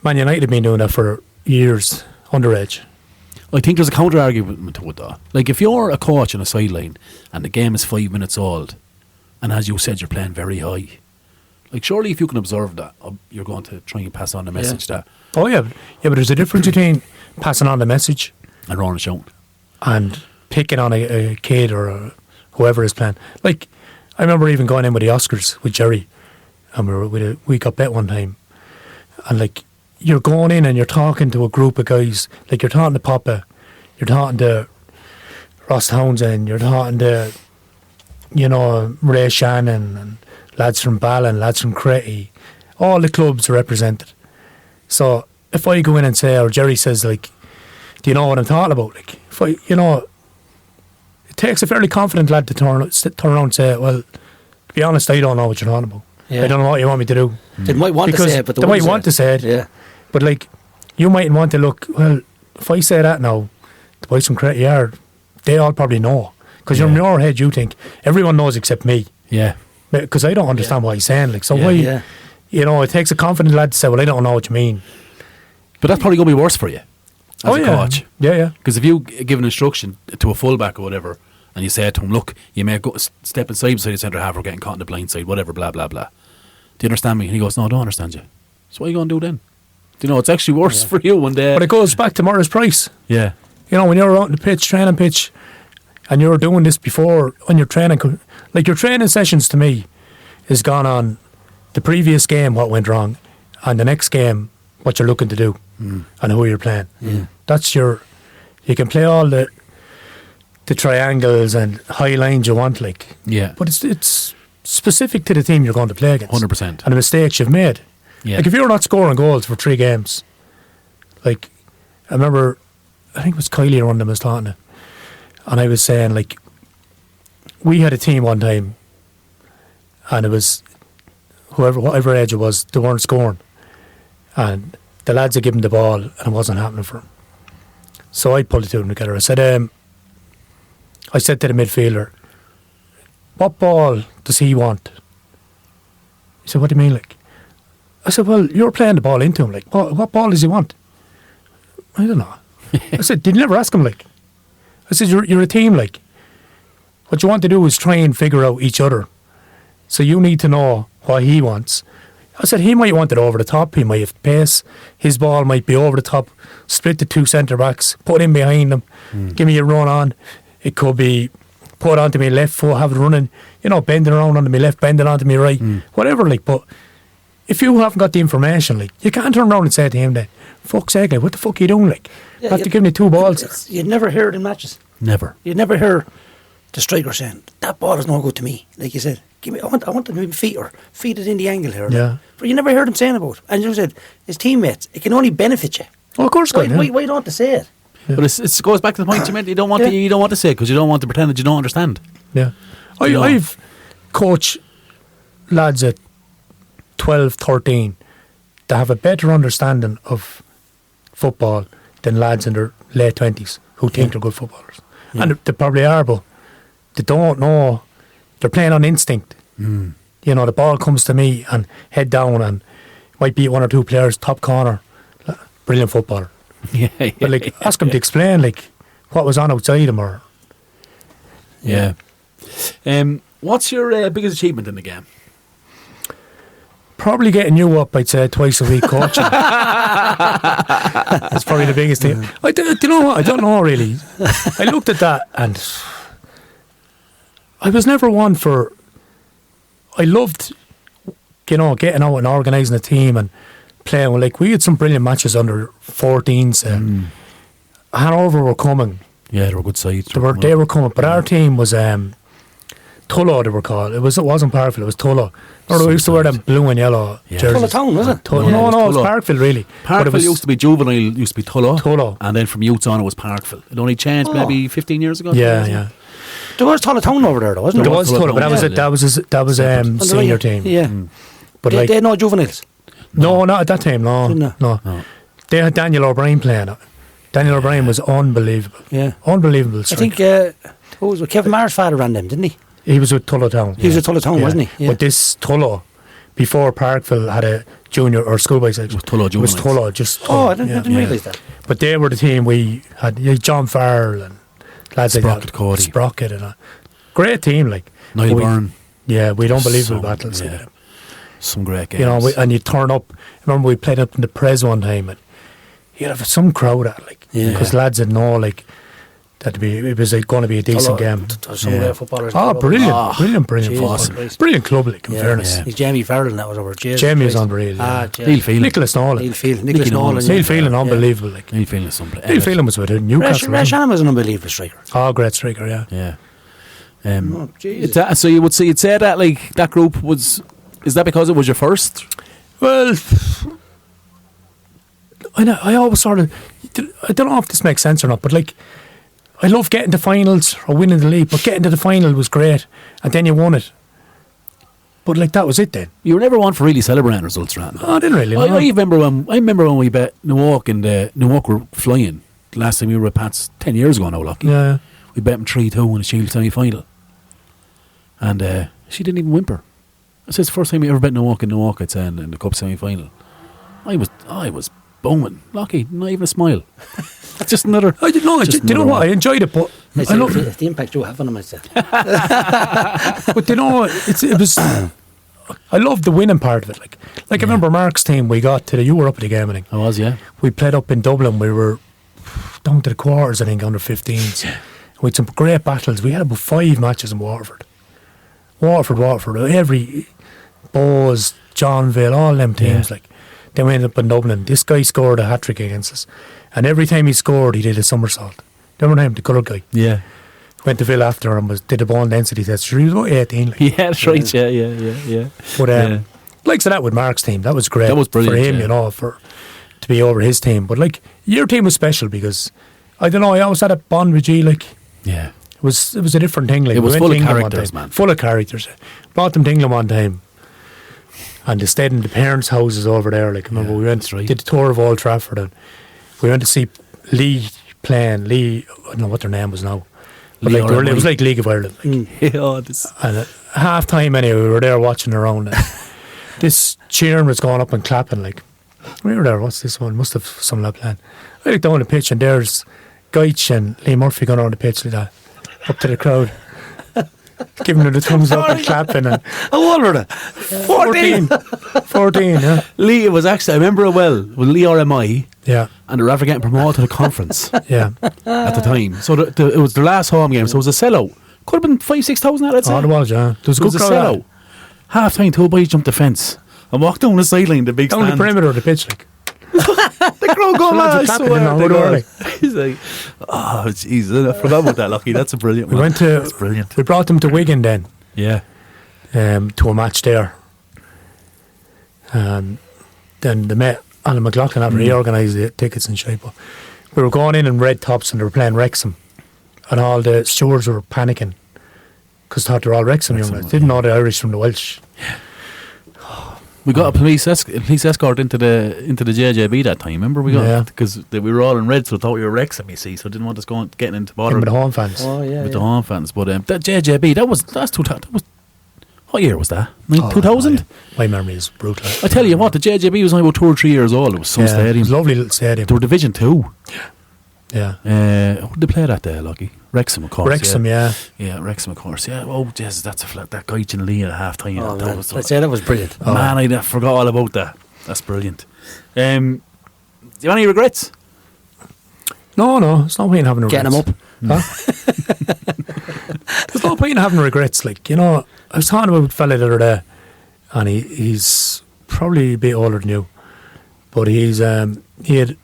Man United have been doing that for years, underage. I think there's a counter argument to it though. Like if you're a coach on a sideline and the game is 5 minutes old, and as you said, you're playing very high, like surely if you can observe that, you're going to try and pass on the message that. Oh yeah, but there's a difference between passing on the message And running shouting. and picking on a kid or whoever is playing. Like I remember even going in with the Oscars with Jerry, and we got bet one time, and like you're going in and you're talking to a group of guys, like you're talking to Papa, you're talking to Ross Townsend, you're talking to, you know, Ray Shannon and lads from Ballin, lads from Cretty, all the clubs are represented. So if I go in and say, or Jerry says like, do you know what I'm talking about? Like, if I, you know, it takes a fairly confident lad to turn around and say, well, to be honest, I don't know what you're talking about. Yeah. I don't know what you want me to do. They might want to say it, but they might want to say it. Yeah. But like, you mightn't want to look, well, if I say that now, the boys from Cretty Yard, they all probably know. Because in your head, you think, everyone knows except me. Yeah. Because I don't understand what he's saying. Like, so Yeah. why, Yeah. you know, it takes a confident lad to say, well, I don't know what you mean. But that's probably going to be worse for you as a coach. Yeah. Because if you give an instruction to a fullback or whatever, and you say to him, look, you may go step inside beside the centre half or getting caught in the blind side, whatever, blah, blah, blah. Do you understand me? And he goes, no, I don't understand you. So what are you going to do then? Do you know, it's actually worse for you when they... But it goes back to Morris Price. Yeah. You know, when you're out on the pitch, training pitch, and you're doing this before on your training, like your training sessions to me is gone on the previous game, what went wrong, and the next game, what you're looking to do, and who you're playing. That's you can play all the triangles and high lines you want, like. Yeah. But it's specific to the team you're going to play against. 100%. And the mistakes you've made. Yeah. Like if you're not scoring goals for 3 games, like I remember, I think it was Kylie or one of them was talking to, and I was saying like, we had a team one time, and it was whatever age it was, they weren't scoring, and the lads had given the ball and it wasn't happening for them. So I pulled the two of them together. I said to the midfielder, what ball does he want? He said, what do you mean, like? I said, well, you're playing the ball into him, like, what ball does he want? I don't know. I said, did you never ask him, like? I said, you're a team, like. What you want to do is try and figure out each other. So you need to know what he wants. I said, he might want it over the top, he might have pace, his ball might be over the top, split the 2 centre-backs, put him behind them, give me a run on. It could be put onto my left foot, have it running, you know, bending around onto my left, bending onto my right, whatever, like, but if you haven't got the information, like, you can't turn around and say to him then, fuck's sake, like, what the fuck are you doing, like? You have to give me 2 balls. You'd never hear it in matches. Never. You'd never hear the striker saying, that ball is no good to me. Like you said, I want to maybe feed it in the angle here. Yeah. But you never heard him saying about it. And you said, his teammates, it can only benefit you. Oh, of course, Why don't want to say it? But it goes back to the point you made. You don't want to say it because you don't want to pretend that you don't understand. Yeah. I've coached lads at 12, 13 that have a better understanding of football than lads in their late 20s who think they're good footballers. And they probably are, but they don't know they're playing on instinct. Mm. You know, the ball comes to me and head down and might beat one or two players, top corner. Brilliant footballer. Yeah, But like, ask him to explain like what was on outside him or. Yeah. What's your biggest achievement in the game? Probably getting you up, I'd say, twice a week coaching. That's probably the biggest thing. Do you know what? I don't know really. I looked at that and I was never one for. I loved, you know, getting out and organising a team and playing. Like, we had some brilliant matches under 14s. Hanover were coming. Yeah, they were good sides. They were coming, but our team was Tullow, they were called. It wasn't Parkville, it was Tullow. We used to wear them blue and yellow jerseys. Tullow Town, was it? No, it was Parkville, really. Parkville used to be juvenile, used to be Tullow. Tullow. And then from youth on, it was Parkville. It only changed maybe 15 years ago. Yeah. There was Tullow Town over there, though, wasn't there? There was Tullow, but that was senior team. Yeah. But they had no juveniles. No, not at that time, no. No. They had Daniel O'Brien playing it. Daniel O'Brien was unbelievable. Yeah. Unbelievable I striker. think, Kevin Maher's father ran them, didn't he? He was with Tullow Town. He was at Tullow Town, wasn't he? Yeah. But this Tullow, before Parkville had a junior or schoolboy section. It was Tullow It was Tullow, just Tullow. I didn't realise that. But they were the team we had. John Farrell and lads like that. Cody. Sprocket and a great team, like. Niall Byrne. Yeah, we had unbelievable battles. Yeah. Some great games. You know, and you turn up. I remember we played up in the Prez one time and you'd have some crowd at, like, because lads would know, like, it was going to be a decent game. Some great footballers. Brilliant awesome. Brilliant club, like, in fairness. He's Jamie Farrell and that was over. Jamie was unreal. Neil Phelan. Nicholas Nolan. Neil Phelan, unbelievable. Like. Neil Phelan is something. Neil Phelan was with Newcastle. Ray Shannon was an unbelievable striker. Oh, great striker, yeah. Yeah. So you'd say that, like, that group was. Is that because it was your first? Well, I always sort of. I don't know if this makes sense or not, but like, I love getting to finals or winning the league, but getting to the final was great, and then you won it. But like, that was it then. You were never one for really celebrating results, Ran. Oh, I didn't really. I remember when we bet Newark and Newark were flying. The last time we were with Pats 10 years ago now, lucky. Yeah. We bet them 3-2 in the Shield semi-final, and she didn't even whimper. It's the first time we ever bet Newark in Newark, I'd say, in the Cup semi-final. I was booming, lucky, not even a smile. Just another. I didn't know. Do you know what? I enjoyed it, but I know the impact you have on him, I said. But you know, it was. I loved the winning part of it. Like I remember Mark's team. We got to you were up at the game, I think. I was, yeah. We played up in Dublin. We were down to the quarters, I think, under 15s. We had some great battles. We had about 5 matches in Waterford. Every Bowes, Johnville, all them teams. Like, then we ended up in Dublin. This guy scored a hat trick against us, and every time he scored, he did a somersault. Remember him, the colour guy? Yeah. Went to Ville after him, did a bone density test. He was about 18. Like. Yeah, that's right. Yeah. But like so that with Mark's team, that was great. That was brilliant for him, you know, to be over his team. But like, your team was special because I don't know. I always had a bond with you. Like, yeah, it was a different thing. Like, it was we full went of to England characters, man. Full of characters. Brought them to England one time, and they stayed in the parents' houses over there. Like, remember we went did the tour of Old Trafford, and we went to see Lee playing. Lee, I don't know what their name was now. But like it was like League of Ireland. Like. And at half time anyway, we were there watching around. This cheering was going up and clapping. Like, we were there. What's this one? Must have some lad playing. I looked down the pitch and there's Gaich and Lee Murphy going on the pitch like that, up to the crowd, giving them the thumbs up and clapping. And how old were they? 14. 14, yeah. Lee, it was actually, I remember it well, with Lee RMI. Yeah. And they were after getting promoted to the conference. Yeah. At the time. So it was their last home game, so it was a sellout. Could have been 5,000-6,000 I'd say. Oh, it was, yeah. There was a good crowd. Sellout. Half time, 2 boys jumped the fence and walked down the sideline, the big down stand. the perimeter of the pitch, like. The crowd going mad, I swear. He's like, oh, jeez, I forgot about that, Lucky. That's a brilliant one. That's brilliant. We brought them to Wigan then. Yeah. To a match there. And then they met Brendan McLaughlin after he organised the tickets and shit. But we were going in red tops and they were playing Wrexham. And all the stewards were panicking because they thought they were all Wrexham young lads. Didn't know the Irish from the Welsh. We got a police escort into the JJB that time. Remember we got because we were all in red, so thought we were Wrexham. You see, so didn't want us getting into bother with the home fans. Oh yeah, with the home fans. But that JJB, that was what year was that? 2000. My memory is brutal. I tell you what, the JJB was only about 2 or 3 years old. It was some stadium. It was a lovely little stadium. They were Division 2. Yeah. Who did they play that day, Lucky? Wrexham, of course. Wrexham, yeah. Yeah, Wrexham, of course. Yeah. Oh, Jesus, that's a flat. That guy Jan Lee at half time. Oh, man. I'd say that was brilliant. Man, I forgot all about that. That's brilliant. Do you have any regrets? No. It's no point in having regrets. Getting them up. There's no point in having regrets. Like, you know, I was talking about a fella the other day, and he's probably a bit older than you, but he had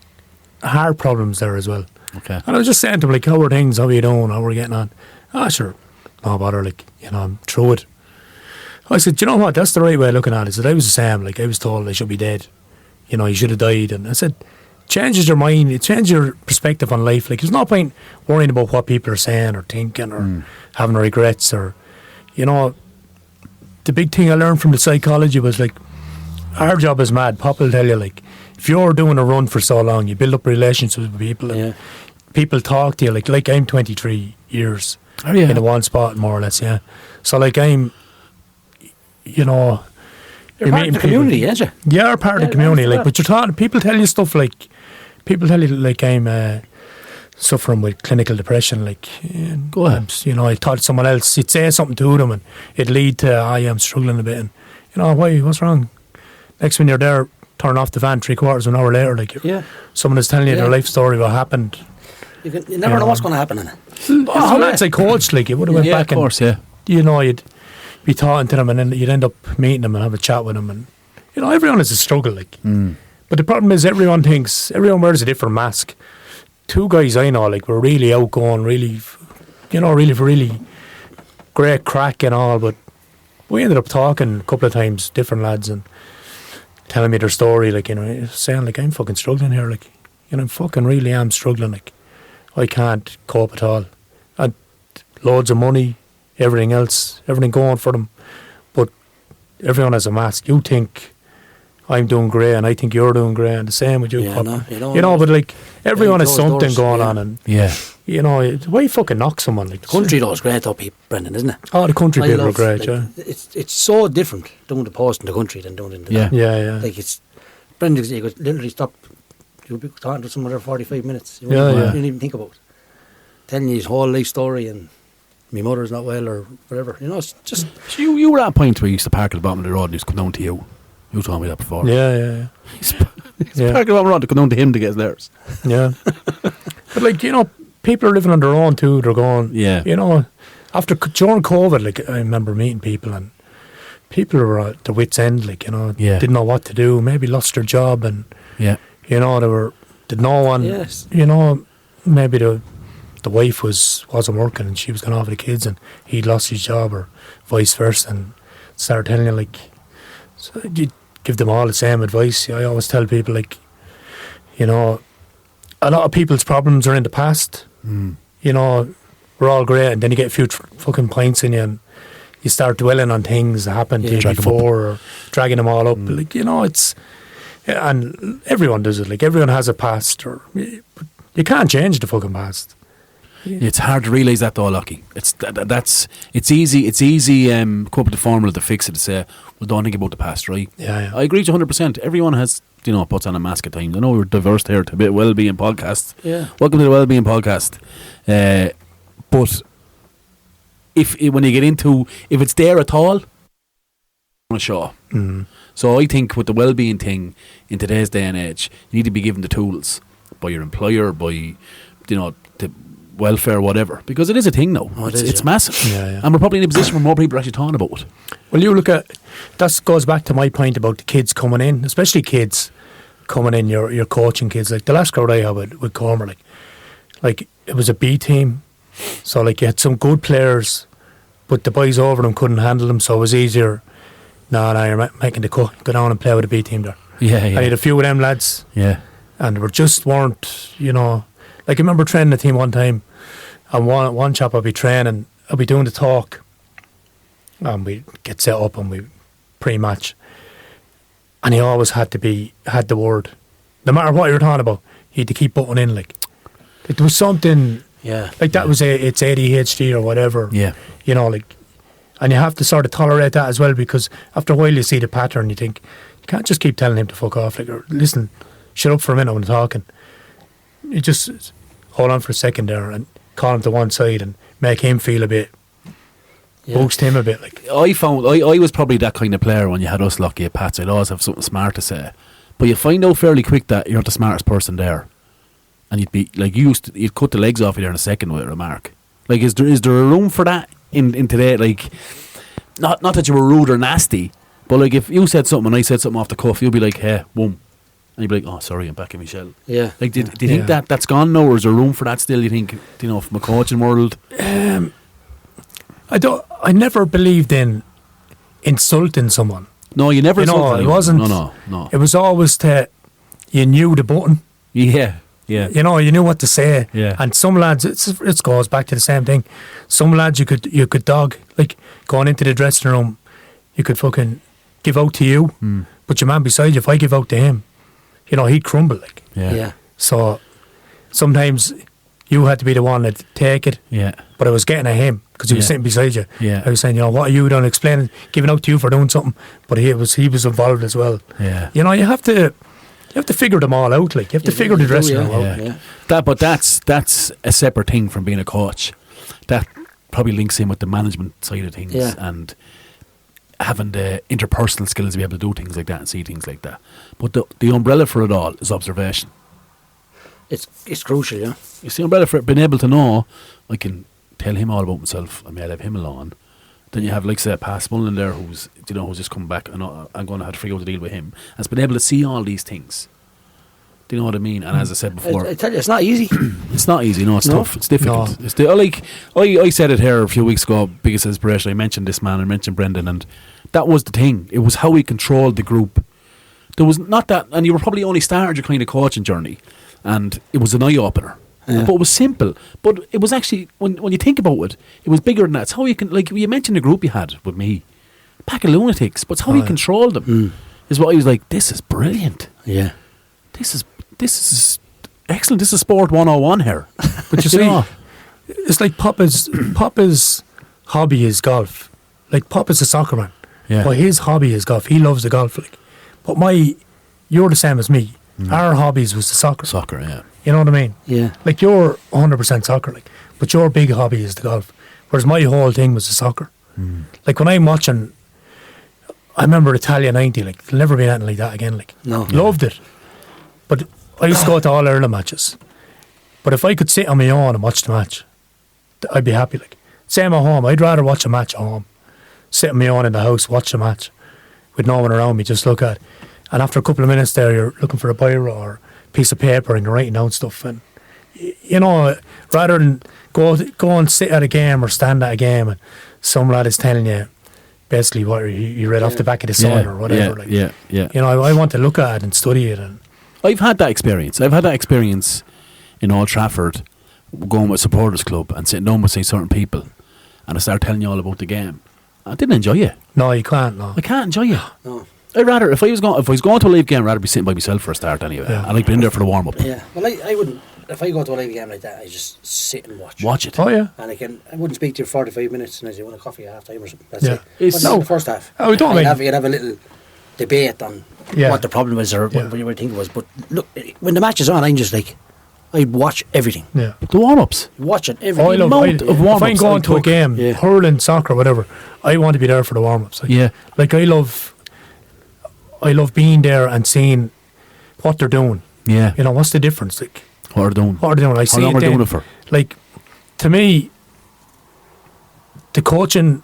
heart problems there as well. Okay. And I was just saying to him, like, how are things? How are you doing? How are we getting on? Sure. No bother, like, you know, I'm through it. I said, you know what? That's the right way of looking at it. I said, I was the same. Like, I was told I should be dead. You know, you should have died. And I said, changes your mind. It changes your perspective on life. Like, there's no point worrying about what people are saying or thinking or having regrets or, you know, the big thing I learned from the psychology was, like, our job is mad. Pop will tell you, like, if you're doing a run for so long, you build up relationships with people and people talk to you. Like I'm 23 years in the one spot, more or less, yeah. So, like, I'm, you know... You're part of the community, aren't you? Yeah, you're part of the community, like, but you're talking, people tell you stuff like, I'm suffering with clinical depression, like, go ahead. You know, I thought someone else, you'd say something to them and it'd lead to, I'm struggling a bit, and, you know, why, what's wrong? Next when you're there, turn off the fan 3/4 of an hour later, like, someone is telling you their life story, what happened. You never know what's going to happen in it. Oh, that's like coach, like, you would have went back of course, and, you know, you'd be talking to them and then you'd end up meeting them and have a chat with them, and, you know, everyone has a struggle, like. But the problem is everyone wears a different mask. 2 guys I know, like, were really outgoing, really, you know, really great crack and all, but we ended up talking a couple of times, different lads, and telling me their story, like, you know, saying, like, I'm fucking struggling here, like, you know, I fucking really am struggling, like, I can't cope at all. And loads of money, everything going for them, but everyone has a mask. You think I'm doing great and I think you're doing great, and the same with you, Pop. You know, but, like, everyone has something going on, and you know, why fucking knock someone, like, the country though is great though, Brendan, isn't it? Oh, the country people are great, like, it's so different doing the post in the country than doing it in the yeah. Like, it's Brendan, you could literally stop, you'll be talking to someone there 45 minutes. You didn't even think about it. Telling you his whole life story, and my mother's not well or whatever. You know, it's just... So you were at a point where you used to park at the bottom of the road and used to come down to you. You told me that before. Yeah. He's park at the bottom of the road to come down to him to get theirs. Yeah. But, like, you know, people are living on their own too. They're going, you know, during COVID, like, I remember meeting people, and people were at their wits' end, like, you know, didn't know what to do, maybe lost their job, and, you know, did no one, you know, maybe the wife wasn't working and she was going off with the kids and he'd lost his job, or vice versa, and started telling you, like, so you give them all the same advice. I always tell people, like, you know, a lot of people's problems are in the past. You know, we're all great, and then you get a few fucking pints in you and you start dwelling on things that happened to you before, or dragging them all up. Like, you know, it's, and everyone does it. Like, everyone has a past, or you can't change the fucking past. It's hard to realise that though, Lucky. It's easy come up with the formula to fix it, to say, well, don't think about the past, right? Yeah. I agree to 100%. Everyone has, you know, puts on a mask at times. I know we're diverse here to a bit Wellbeing Podcast. Yeah. Welcome to the Wellbeing Podcast. But when you get into, if it's there at all, I'm not sure. So I think with the wellbeing thing in today's day and age, you need to be given the tools by your employer, by, you know, the welfare, whatever, because it is a thing now. It's massive. And we're probably in a position where more people are actually talking about it. Well, you look at, that goes back to my point about the kids coming in, especially kids coming in, you're coaching kids. Like, the last crowd I had with Cormac, like, it was a B team, so, like, you had some good players, but the boys over them couldn't handle them, so it was easier. No, you're making the cut, go down and play with the B team there. I had a few of them lads, and weren't, you know, like, I remember training a team one time, and one chap I'd be training, I'd be doing the talk, and we'd get set up and we pre-match, And he always had the word. No matter what you were talking about, he had to keep putting in, like. There was something, like that it's ADHD or whatever. Yeah. You know, like, and you have to sort of tolerate that as well, because after a while you see the pattern, you think, you can't just keep telling him to fuck off, like, or listen, shut up for a minute when I'm talking. You just hold on for a second there and call him to one side and make him feel a bit, boost him a bit. Like, I found I was probably that kind of player when you had us lucky at Pats. I'd always have something smart to say, but you find out fairly quick that you're not the smartest person there, and you'd be like, you'd cut the legs off you there in a second with a remark. Like, is there a room for that in today? Like, not that you were rude or nasty, but like if you said something and I said something off the cuff, you'd be like, hey, boom. And you'd be like, oh, sorry, I'm back in my shell. Yeah. Like, do you think that's gone now, or is there room for that still, you think, you know, from a coaching world? I never believed in insulting someone. No, you never insulted it anyone. wasn't. No. It was always you knew the button. Yeah. You know, you knew what to say. Yeah. And some lads, it goes back to the same thing. Some lads you could dog, like going into the dressing room, you could fucking give out to you. But your man beside you, if I give out to him, you know, he'd crumble, like. Yeah. So sometimes you had to be the one to take it. Yeah. But I was getting at him because he was sitting beside you. Yeah. I was saying, you know, what are you doing? Explaining, giving out to you for doing something. But he was involved as well. Yeah. You know, you have to figure them all out. Like, you have to figure the dressing room out. Yeah. But that's a separate thing from being a coach. That probably links in with the management side of things and having the interpersonal skills to be able to do things like that and see things like that. But the umbrella for it all is observation. It's crucial, yeah. It's the umbrella for it, being able to know, I can tell him all about myself, I may have him alone. Then you have, like, say, Pat Mullen there, who's just come back, and I'm going to have to figure out the deal with him. And it's been able to see all these things. Do you know what I mean? And as I said before, I tell you, it's not easy. It's not easy. No, it's tough. It's difficult. No. I said it here a few weeks ago. Biggest inspiration. I mentioned this man. I mentioned Brendan, and that was the thing. It was how he controlled the group. There was not that, and you were probably only started your kind of coaching journey, and it was an eye opener. Yeah. But it was simple. But it was actually, when you think about it, it was bigger than that. It's how you can, like you mentioned the group you had with me, pack of lunatics. But it's how you controlled them. Is what I was like. This is brilliant. Yeah. This is excellent. This is sport 101 here. But you see, it's like Papa's hobby is golf. Like, Papa's a soccer man. Yeah. But his hobby is golf. He loves the golf. Like, but you're the same as me. Our hobbies was the soccer. Soccer, yeah. You know what I mean? Yeah. Like, you're 100% soccer, like, but your big hobby is the golf. Whereas my whole thing was the soccer. Like, when I'm watching, I remember Italia 90, like, there'll never be anything like that again. Like, No. Loved it. But I used to go to all Ireland matches. But if I could sit on my own and watch the match, I'd be happy. Like, same at home. I'd rather watch a match at home. Sit on my own in the house, watch a match with no one around me, just look at it. And after a couple of minutes there, you're looking for a biro or a piece of paper and you're writing down stuff. And, you know, rather than go and sit at a game or stand at a game and some lad is telling you basically what you read off the back of the sign or whatever. Yeah. You know, I want to look at it and study it. And I've had that experience. In Old Trafford, going with a supporters club and sitting down with, say, certain people, and I start telling you all about the game. I didn't enjoy it. No, you can't. No, I can't enjoy it. No. I'd rather, if I was going to a live game, I'd rather be sitting by myself for a start anyway. Yeah. I like being there for the warm up. Yeah. Well, I wouldn't. If I go to a live game like that, I just sit and watch. Watch it. Oh yeah. And I wouldn't speak to you 45 minutes, and I say, "Want a coffee at half time or something?" That's Yeah. it. But not in the first half. Oh, we don't you'd have a little debate on what the problem is or what you would think it was. But look, when the match is on, I'm just like, I'd watch everything. Yeah. The warm ups. Watch it. Of warm if I'm going to a game, hurling, soccer, whatever, I want to be there for the warm ups. Like, like I love being there and seeing what they're doing. Yeah. You know, what's the difference? Like, what are they doing? I see How long are they doing it for? Like, to me, the coaching,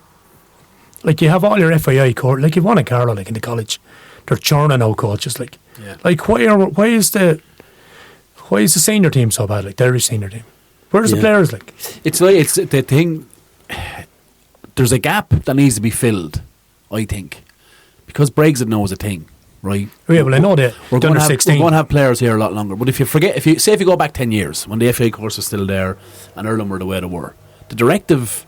like, you have all your FII court, like you've won a Carlo, like in the college, they're churning out coaches. Like, why is the senior team so bad? Like, the Irish senior team, where's the players? Like, it's the thing. There's a gap that needs to be filled, I think, because Brexit now is a thing, right? Yeah, well, I know that. We're going to have players here a lot longer. But if you go back 10 years when the FA course was still there and Ireland were the way they were, the directive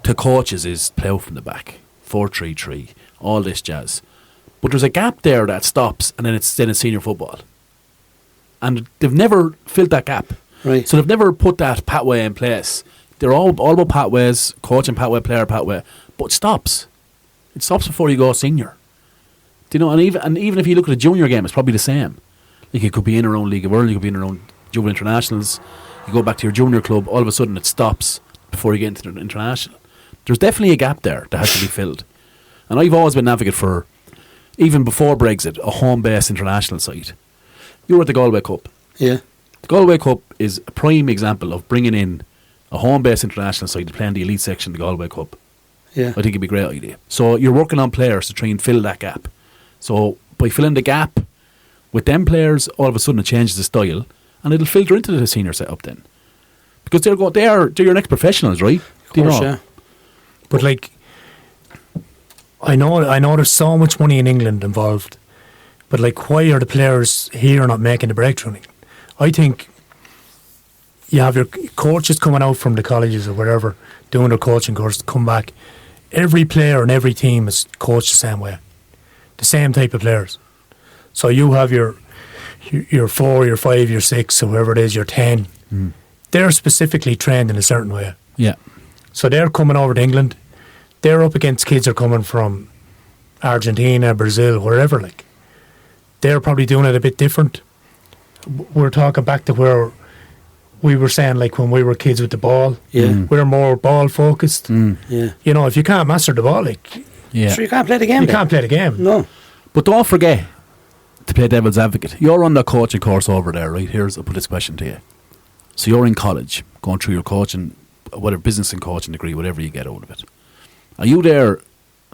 to coaches is play out from the back, 4-3-3, all this jazz. But there's a gap there that stops, and then it's senior football. And they've never filled that gap. Right. So they've never put that pathway in place. They're all about pathways, coaching pathway, player pathway, but it stops. It stops before you go senior. Do you know? And even if you look at a junior game, it's probably the same. Like you could be in around League of Ireland, you could be in around juvenile internationals. You go back to your junior club, all of a sudden it stops before you get into the international. There's definitely a gap there that has to be filled. And I've always been an advocate for, even before Brexit, a home-based international side. You were at the Galway Cup. Yeah. The Galway Cup is a prime example of bringing in a home-based international side to play in the elite section of the Galway Cup. Yeah. I think it'd be a great idea. So you're working on players to try and fill that gap. So by filling the gap with them players, all of a sudden it changes the style, and it'll filter into the senior setup then, because they're your next professionals, right? Of course, yeah. But like, I know there's so much money in England involved, but like, why are the players here not making the breakthrough? I think you have your coaches coming out from the colleges or wherever doing their coaching course, come back. Every player and every team is coached the same way, the same type of players. So you have your 4, your 5, your 6, or whoever it is, your 10. They're specifically trained in a certain way. Yeah. So they're coming over to England. They're up against kids who are coming from Argentina, Brazil, wherever. Like, they're probably doing it a bit different. We're talking back to where we were saying, like, when we were kids with the ball. Yeah. We're more ball focused. Yeah. You know, if you can't master the ball, like, Yeah. Sure, you can't play the game. you can't play the game. No. But don't forget to play devil's advocate. You're on the coaching course over there, right? I'll put this question to you. So you're in college, going through your coaching, whatever business and coaching degree, whatever you get out of it. Are you there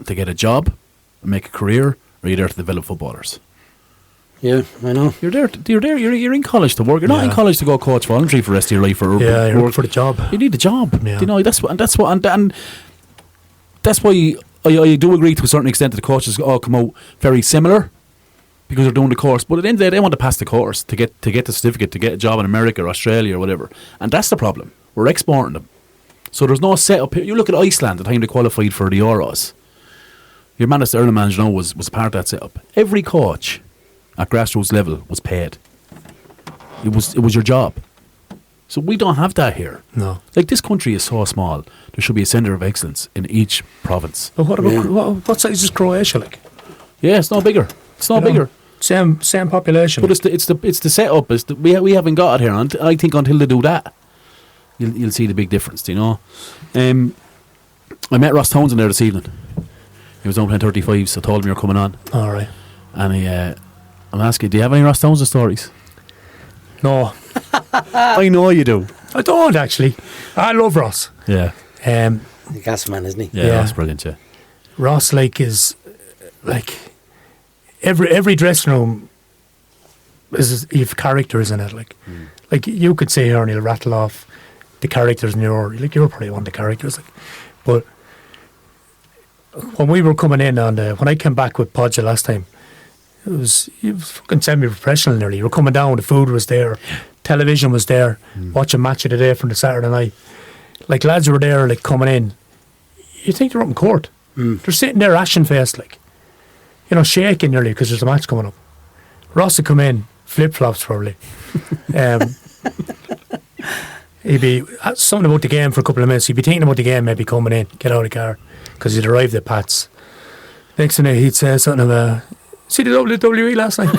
to get a job and make a career, or are you there to develop footballers? Yeah, I know. You're in college to work. You're not in college to go coach voluntary for the rest of your life or You're work for the job. You need a job. Yeah. You know, that's why I do agree to a certain extent that the coaches all come out very similar because they're doing the course. But at the end of the day, they want to pass the course to get the certificate, to get a job in America or Australia or whatever. And that's the problem. We're exporting them. So there's no setup here. You look at Iceland, the time they qualified for the Euros. Your man, the Ireland manager, was a part of that setup. Every coach at grassroots level was paid. It was your job. So we don't have that here. No. Like, this country is so small. There should be a centre of excellence in each province. But what about what size is Croatia like? Yeah, it's no bigger. It's no bigger. Same population. But it's the setup. We haven't got it here. And I think until they do that, you'll see the big difference. You know. I met Ross Townsend there this evening. He was on playing 35, so I told him you were coming on. All right. And I'm asking, do you have any Ross Townsend stories? No. I know you do. I don't actually. I love Ross. Yeah. The gas man, isn't he? Yeah, that's brilliant. Yeah. Ross is every dressing room is you have characters in it. Like you could say here and he'll rattle off the characters in you're probably one of the characters. But when we were coming in when I came back with Podja last time, he was fucking semi-professional nearly. You were coming down, the food was there, television was there, watching Match of the Day from the Saturday night. Like, lads were there, like, coming in. You think they're up in court. They're sitting there ashen-faced, like, you know, shaking nearly because there's a match coming up. Ross would come in, flip-flops probably. He'd be something about the game for a couple of minutes. He'd be thinking about the game, maybe coming in, get out of the car, because he'd arrived at Pat's. Next thing he'd say something about, see the WWE last night?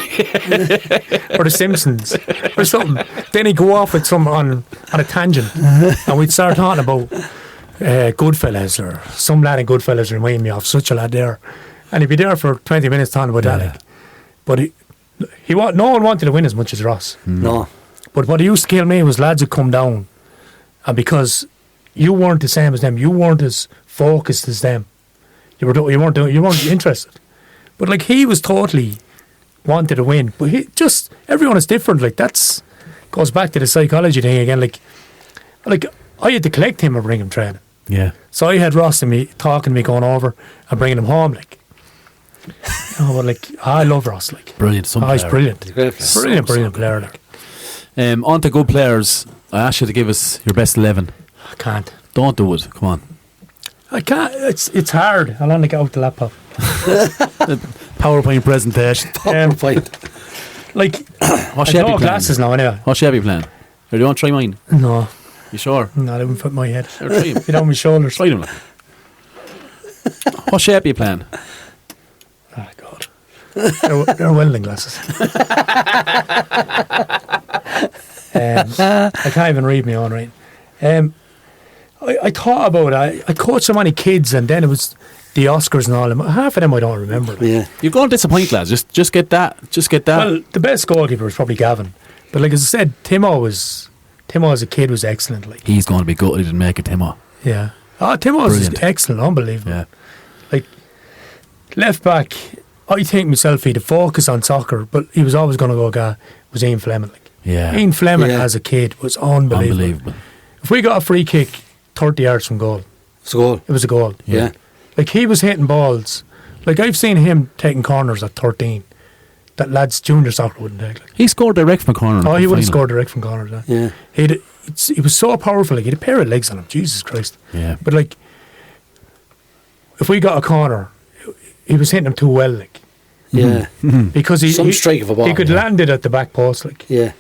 Or the Simpsons or something. Then he'd go off with some on a tangent and we'd start talking about Goodfellas, or some lad in Goodfellas remind me of such a lad there, and he'd be there for 20 minutes talking about that. Like. But no one wanted to win as much as Ross. No. But what used to kill me was lads would come down, and because you weren't the same as them, you weren't as focused as them, you weren't interested. But like, he was totally wanted to win. But everyone is different. Like, that's goes back to the psychology thing again. Like I had to collect him and bring him training. Yeah. So I had Ross and me talking to me, going over and bringing him home. Like, you know, but like, I love Ross. Like, brilliant. He's brilliant. He's a great player. Brilliant player. Like, on to good players. I asked you to give us your best 11. I can't. Don't do it. Come on. I can't. It's hard. I'll only get out the laptop. PowerPoint presentation. PowerPoint. Like, What I shape no you playing? glasses now anyway. What shape you playing? Or do you want to try mine? No, You sure? no, they wouldn't fit my head. Sure, try him. Get on my shoulders. Try them. What shape are you playing? Oh, God. They're welding glasses. I can't even read my own writing. I thought about it. I coached so many kids, and then it was the Oscars and all them. Half of them I don't remember. Like. Yeah. You're going to disappoint, lads. Just get that. Just get that. Well, the best goalkeeper was probably Gavin. But like as I said, Timo as a kid was excellent. Like, He's going to be good. He didn't make it, Timo. yeah. Oh, Timo was Brilliant. excellent, unbelievable. Yeah. Like, left back, I think myself he'd focus on soccer, but he was always going to go was Ian Fleming. Like. Yeah. Ian Fleming Yeah. as a kid was unbelievable. Unbelievable. If we got a free kick 30 yards from goal, It's a goal. it was a goal. Yeah. Like, he was hitting balls. Like, I've seen him taking corners at 13 that lads junior soccer wouldn't take. Like. He scored direct from a corner. Oh, he would have final. scored direct from corners. Yeah. He was so powerful. Like, he had a pair of legs on him. Jesus Christ. Yeah. But, like, if we got a corner, he was hitting them too well. Like, Yeah. because Some strike of a ball. he could Yeah. land it at the back post. Like, Yeah.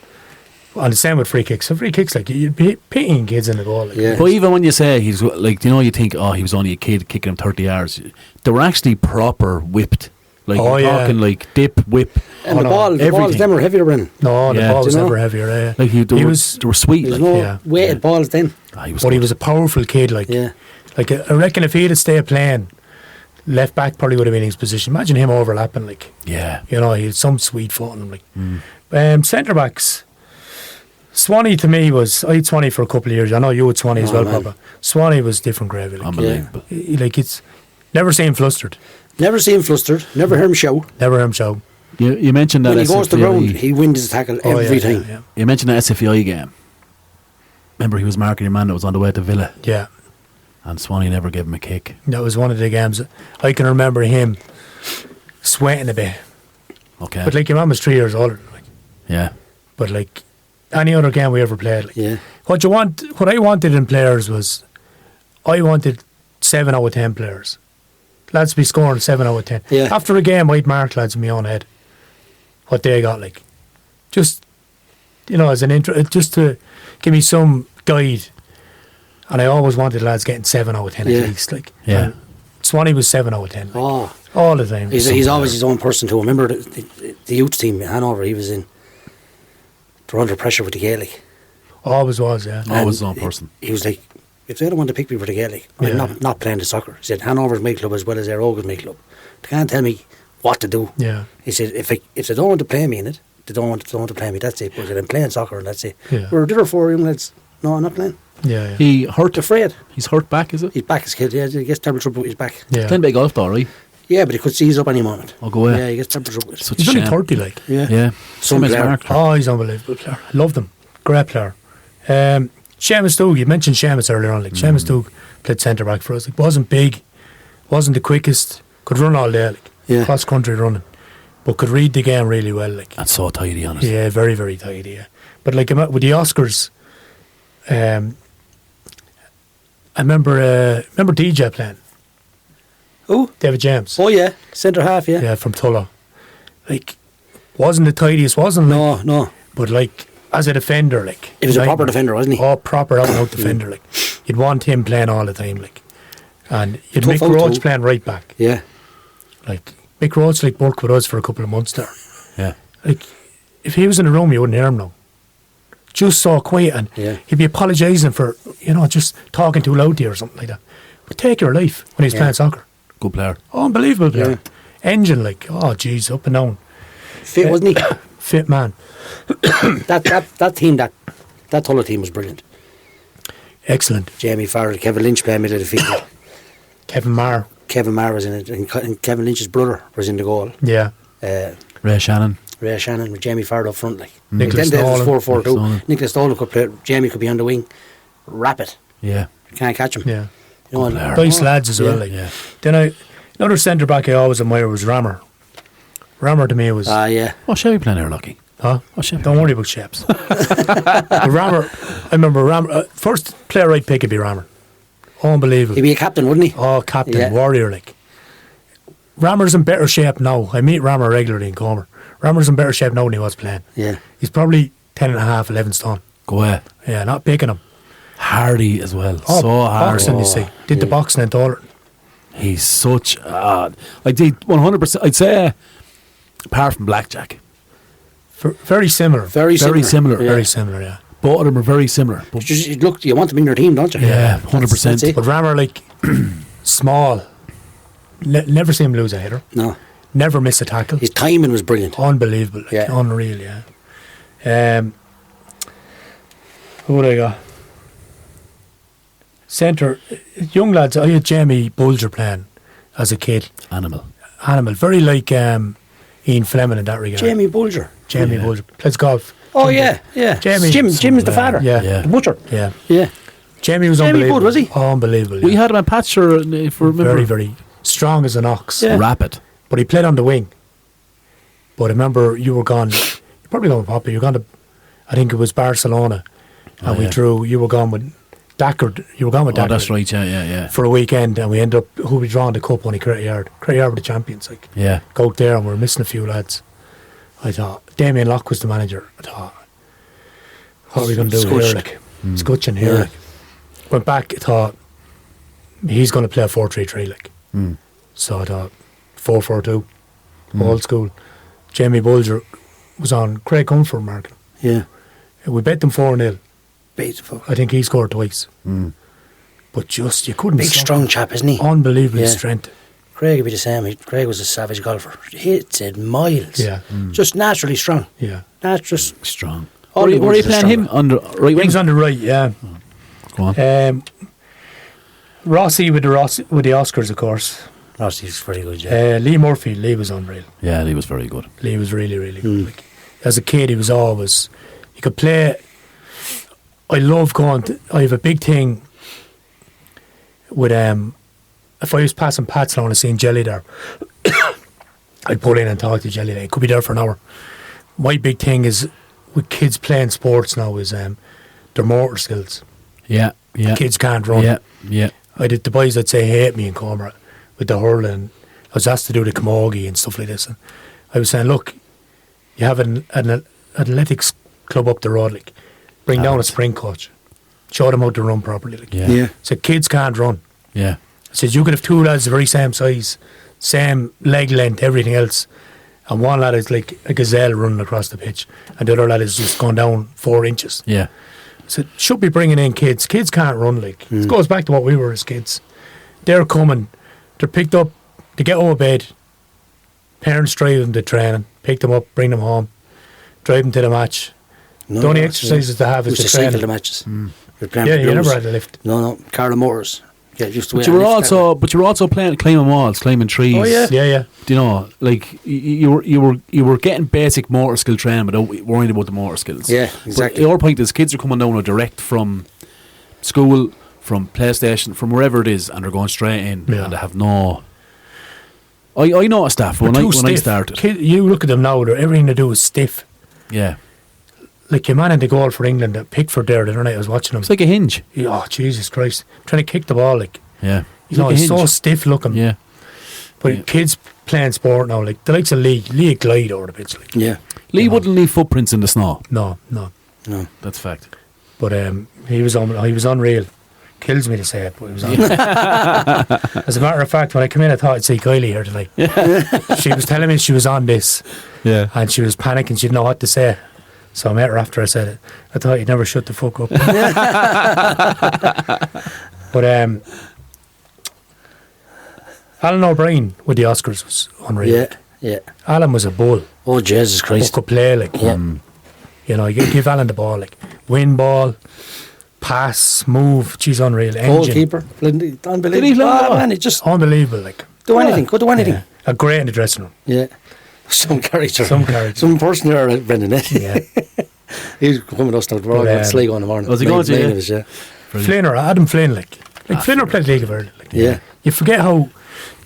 and the same with free kicks. So free kicks, like, you'd be pitying kids in the goal. Like, Yeah. But even when you say he's like, you think, oh, he was only a kid kicking him 30 yards, they were actually proper whipped. Like, Oh, you're yeah. talking like dip, whip. And Oh, the no, balls, everything. them were heavier, Brendan. No, the Yeah. ball was Do you know? never heavier. Yeah. Like they He were, was- they were sweet. There's Like, no yeah. weighted balls then. he was But he good. was a powerful kid. Like, Yeah. like I reckon if he'd have stayed playing, left back probably would have been his position. Imagine him overlapping. Like, Yeah. you know, he had some sweet foot on him. Like, centre backs. Swanee to me was, I had Swanee for a couple of years. I know you had Swanee as Oh, well, man. Papa. Swanee was different gravy. Like, Unbelievable. like it's never seen him flustered, Never see him flustered. Never hear him shout. never heard him shout. You mentioned that When he goes to the SFI ground, he wins his tackle Oh, every yeah, time. Yeah, You mentioned the SFI game. Remember, he was marking your man that was on the way to Villa, yeah. and Swanee never gave him a kick. That was one of the games. I can remember him sweating a bit. Okay. But like, your man was 3 years older. Like, yeah. but like any other game we ever played, like, Yeah. what I wanted in players was, I wanted 7 out of 10 players. Lads be scoring 7 out of 10. Yeah. After a game, I'd mark lads in my own head what they got, like, just, you know, as an intro, just to give me some guide. And I always wanted lads getting 7 out of 10 Yeah. at least, like. Yeah. And Swanee was 7 out of 10, like, Oh, all the time. he's always his own person too. Remember the youth team in Hanover he was in? They're under pressure with the Gaelic. Always was, yeah. Always his And own person. He was like, if they don't want to pick me for the Gaelic, Yeah. I'm not playing the soccer. He said, Hanover's my club as well as their Oga's my club. They can't tell me what to do. Yeah. He said, if they don't want to play me in it, they don't want to play me, that's it. But he said, I'm playing soccer and that's it. Yeah. We're there for him, lads. No, I'm not playing. Yeah, yeah. He hurt. Afraid. He's hurt back, is it? He's back as kid, yeah, he gets terrible trouble with his back. Yeah. Playing big golf, though, right? Yeah, but he could seize up any moment. I'll go away. Yeah, he gets terrible trouble with it. Such a He's only shame. 30, like. Yeah. Yeah. Some Same as player. Mark. Oh, he's an unbelievable player. I loved him. Great player. Seamus Doug, you mentioned Seamus earlier on. Like, Seamus Doug played centre back for us. Like, wasn't big, wasn't the quickest, could run all day, like, Yeah. cross country running, but could read the game really well. Like, And so tidy on it. yeah, very, very tidy. Yeah, but like with the Oscars, I remember DJ playing. Oh, David James. oh yeah, centre half, yeah. Yeah, from Tullow. Like, wasn't the tidiest, wasn't like, No. but like as a defender, like, He was a like, proper defender, wasn't he? Oh, proper out and out defender. Like, you'd want him playing all the time. Like, and you'd Tough Mick out Roach too. playing right back. Yeah. Like, Mick Roach like worked with us for a couple of months there. Yeah. Like, if he was in the room, you wouldn't hear him now. Just so quiet, and Yeah. he'd be apologising for, you know, just talking too loud to you or something like that. But take your life when he's Yeah. playing soccer. Good player. Oh, unbelievable player. Engine, like, oh, jeez, up and down. Fit, wasn't he? Fit man. that team, that Tullow team was brilliant. Excellent. Jamie Farrell, Kevin Lynch playing middle of the field. Kevin Marr. Kevin Marr was in it, and Kevin Lynch's brother was in the goal. Yeah. Ray Shannon. Ray Shannon with Jamie Farrell up front, like. Nicholas Then there was Nolan. 4-4-2. Nolan. Nicholas Nolan could play. Jamie could be on the wing, rapid. Yeah. Can't catch him. Yeah. You know, player. Nice lads as well. Yeah. Like. Yeah. Then another centre back I always admired was Rammer. Rammer to me was. Yeah. What shall we play there, Lucky? Huh? What shall we Don't worry about shapes. But Rammer, I remember Rammer. First player I'd pick would be Rammer. Unbelievable. He'd be a captain, wouldn't he? Oh, captain, Yeah. warrior, like. Rammer's in better shape now. I meet Rammer regularly in Comer. Rammer's in better shape now than he was playing. Yeah. He's probably 10.5, 11 stone. Go ahead. Yeah, not picking him. Hardy as well. Oh, So hard. boxing, you see. Did the boxing in Dolan. He's such like they 100%. I'd say apart from Blackjack, Very similar. Very similar. Very similar, yeah. both of them are very similar. But Just, look, you want them in your team, don't you? yeah, That's 100%. it. But Rammer, like, small. Never see him lose a hitter. No. Never miss a tackle. His timing was brilliant. Unbelievable. Like, Yeah. Unreal, yeah. Who would I got? Centre. Young lads, I had Jamie Bulger playing as a kid. Animal. Very like Ian Fleming in that regard. Jamie Bulger. Jamie Yeah. Bulger. Plays golf. Oh, yeah. Jamie- Jim is the father. Yeah. Yeah. The butcher. Yeah. Yeah. Jamie was Jamie unbelievable. good, was he? Unbelievable. We yeah. had him at Patcher, if you remember. Very, very strong as an ox. Yeah. Rapid. But he played on the wing. But I remember you were gone. You're probably going with Poppy. You were gone to, I think it was Barcelona. And Oh, we yeah. drew. You were gone with Dackard. You were gone with Oh, Dackard. that's right. Yeah. For a weekend. And we ended up, who we drawn the cup when he Credit Yard. Credit Yard were the champions. Like, Yeah. go out there and we were missing a few lads. I thought, Damien Locke was the manager. I thought, what are we going to do here? Scutch. Like, scutching here. Yeah. Like. Went back, I thought, he's going to play a 4-3-3. Like. So I thought, 4-4-2. Old school. Jamie Bulger was on Craig Comfort marking. Yeah. We bet them 4-0. Beautiful. I think he scored twice. But just, you couldn't Big, stop strong him. chap, isn't he? Unbelievable Yeah. strength. Craig would be the same. Craig was a savage golfer. Hits it miles. Yeah. Just naturally strong. Yeah. That's just Strong. All Were the you ones are playing him stronger. on the right wing? Wings on the right, yeah. Go on. Rossi with the Oscars, of course. Rossi's very good, yeah. Lee Murphy, Lee was unreal. Yeah, he was very good. Lee was really, really good. Like, as a kid, he was always... He could play... I love going... I have a big thing with... if I was passing Pat's lawn and seeing Jelly there, I'd pull in and talk to Jelly. He could be there for an hour. My big thing is, with kids playing sports now, is their motor skills. Yeah. Kids can't run. Yeah. I did the boys I'd say hate me in Comer with the hurling. I was asked to do the camogie and stuff like this. And I was saying, look, you have an athletics club up the road, like, bring down a sprint coach, show them how to run properly. Like. Yeah. So kids can't run. Yeah. I said, you could have two lads the very same size, same leg length, everything else, and one lad is like a gazelle running across the pitch, and the other lad is just gone down 4 inches. Yeah. So should be bringing in kids. Kids can't run, like. It goes back to what we were as kids. They're coming, they're picked up, they get out of bed, parents drive them to training, pick them up, bring them home, drive them to the match. No, the only no, exercises they have is used the to cycle training. the matches. Yeah, you never had a lift. No, Carla Motors. Yeah, used to But wear you were a lift also playing climbing walls, climbing trees. Oh, yeah. Yeah. Do you know, like you were getting basic motor skill training, but don't worrying about the motor skills. Yeah, exactly. But your point is, kids are coming down direct from school, from PlayStation, from wherever it is, and they're going straight in, Yeah. and they have no. I noticed that when I started. You look at them now; everything they do is stiff. Yeah, Like your man in the goal for England, at Pickford there the other night, I was watching him. it's like a hinge. Oh, Jesus Christ. Trying to kick the ball, like. Yeah, You know, like a he's so hinge. stiff looking. Yeah, But Yeah. kids playing sport now, like the likes of Lee glide over the pitch. Like. Yeah. Lee wouldn't leave footprints in the snow. No. That's fact. But he was unreal. Kills me to say it, but he was unreal. As a matter of fact, when I came in, I thought I'd see Kylie here tonight. She was telling me she was on this, Yeah, and she was panicking. She didn't know what to say. So I met her after I said it. I thought you'd never shut the fuck up. But Alan O'Brien with the Oscars was unreal. Yeah. Alan was a bull. Oh, Jesus Who Christ. could play, like. Yeah. You know, you give Alan the ball, like. Win ball, pass, move. She's unreal. Engine. Goalkeeper. Unbelievable. Did he play Oh, ball? man, he just Unbelievable, like. do anything. Could do anything. Yeah. A great in the dressing room. Yeah. Some character. Some character. Some person there, Brendan. Yeah. He's coming with us now. We're all going to Sligo in the morning. Was he going to, Main yeah? of us, yeah. Flinner, Adam Flynn, like Flinner played League of Ireland. Like. Yeah. You forget how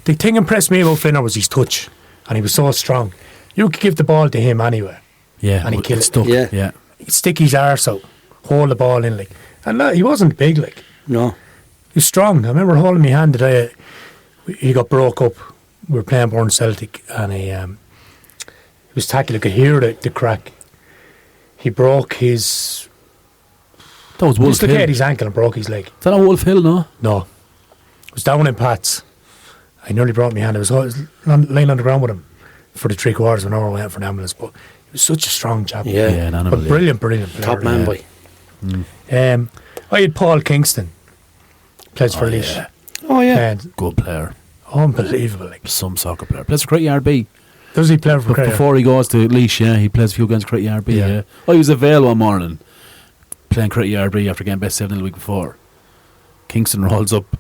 the thing impressed me about Flinner was his touch, and he was so strong. You could give the ball to him anywhere. yeah, And he but killed it's it. stuck. Yeah. Yeah, He'd stick his arse out, hold the ball in, like. And he wasn't big, like. No. He was strong. I remember holding my hand the day he got broke up we were playing Bourne Celtic, and he was tackling. You could hear the crack. He broke his. That was He Wolf Hill. dislocated his ankle and broke his leg. Is that not Wolf Hill, no? No, it was down in Pat's. I nearly brought my hand. I was lying on the ground with him for the 3/4 of an hour. Waiting for an ambulance, but he was such a strong chap. Yeah. Yeah, an animal, but yeah. brilliant player. Top man, boy. I had Paul Kingston. Plays for Laois. Yeah. Oh, yeah. And Good player. unbelievable. Like, Some soccer player. Plays for Creighton RB. does he play for But Creighton? before he goes to Laois, yeah, he plays a few games Creighton RB, Yeah. yeah. Oh, he was at Vale one morning playing Creighton RB after getting best 7 the week before. Kingston rolls up.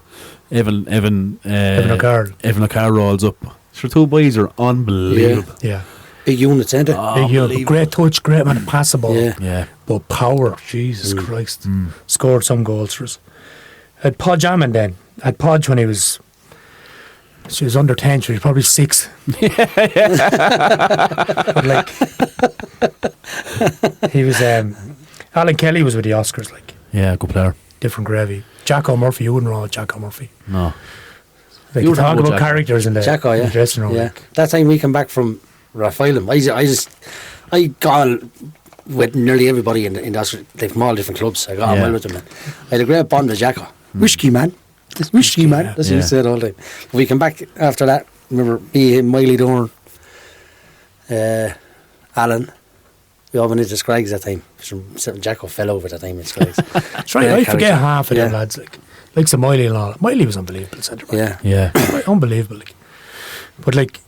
Evan O'Carroll rolls up. Sure, two boys are unbelievable. Yeah, Big units, ain't they? big unit, great touch, great man to pass the ball. Yeah. Yeah. But power, Jesus Christ, scored some goals for us. I had Podge Ammon then. I had Podge when she was under 10, she was probably 6. But like, he was, Alan Kelly was with the Oscars, like, Yeah, good player. different gravy. Jacko Murphy, you wouldn't roll with Jacko Murphy. No. Like, You you were talk talking about about Jacko. characters in the, Jacko, in yeah. the dressing room. Yeah. Like, That time we came back from Raphaelim, I got on with nearly everybody in the Oscar. They're from all different clubs. I got on Yeah. well with them, man. I had a great bond with Jacko. Whiskey, man. This whiskey, man. That's what he Yeah. said all the time. But we came back after that. Remember, me, him, Miley Dorn, Alan. We all went into Scraggs that time. Jacko fell over that time in Scraggs. that's right, Yeah, I forget character. half of them Yeah. lads. Like some Miley and all. Miley was unbelievable centre back. Yeah. Yeah. Right, unbelievable. Like. But like,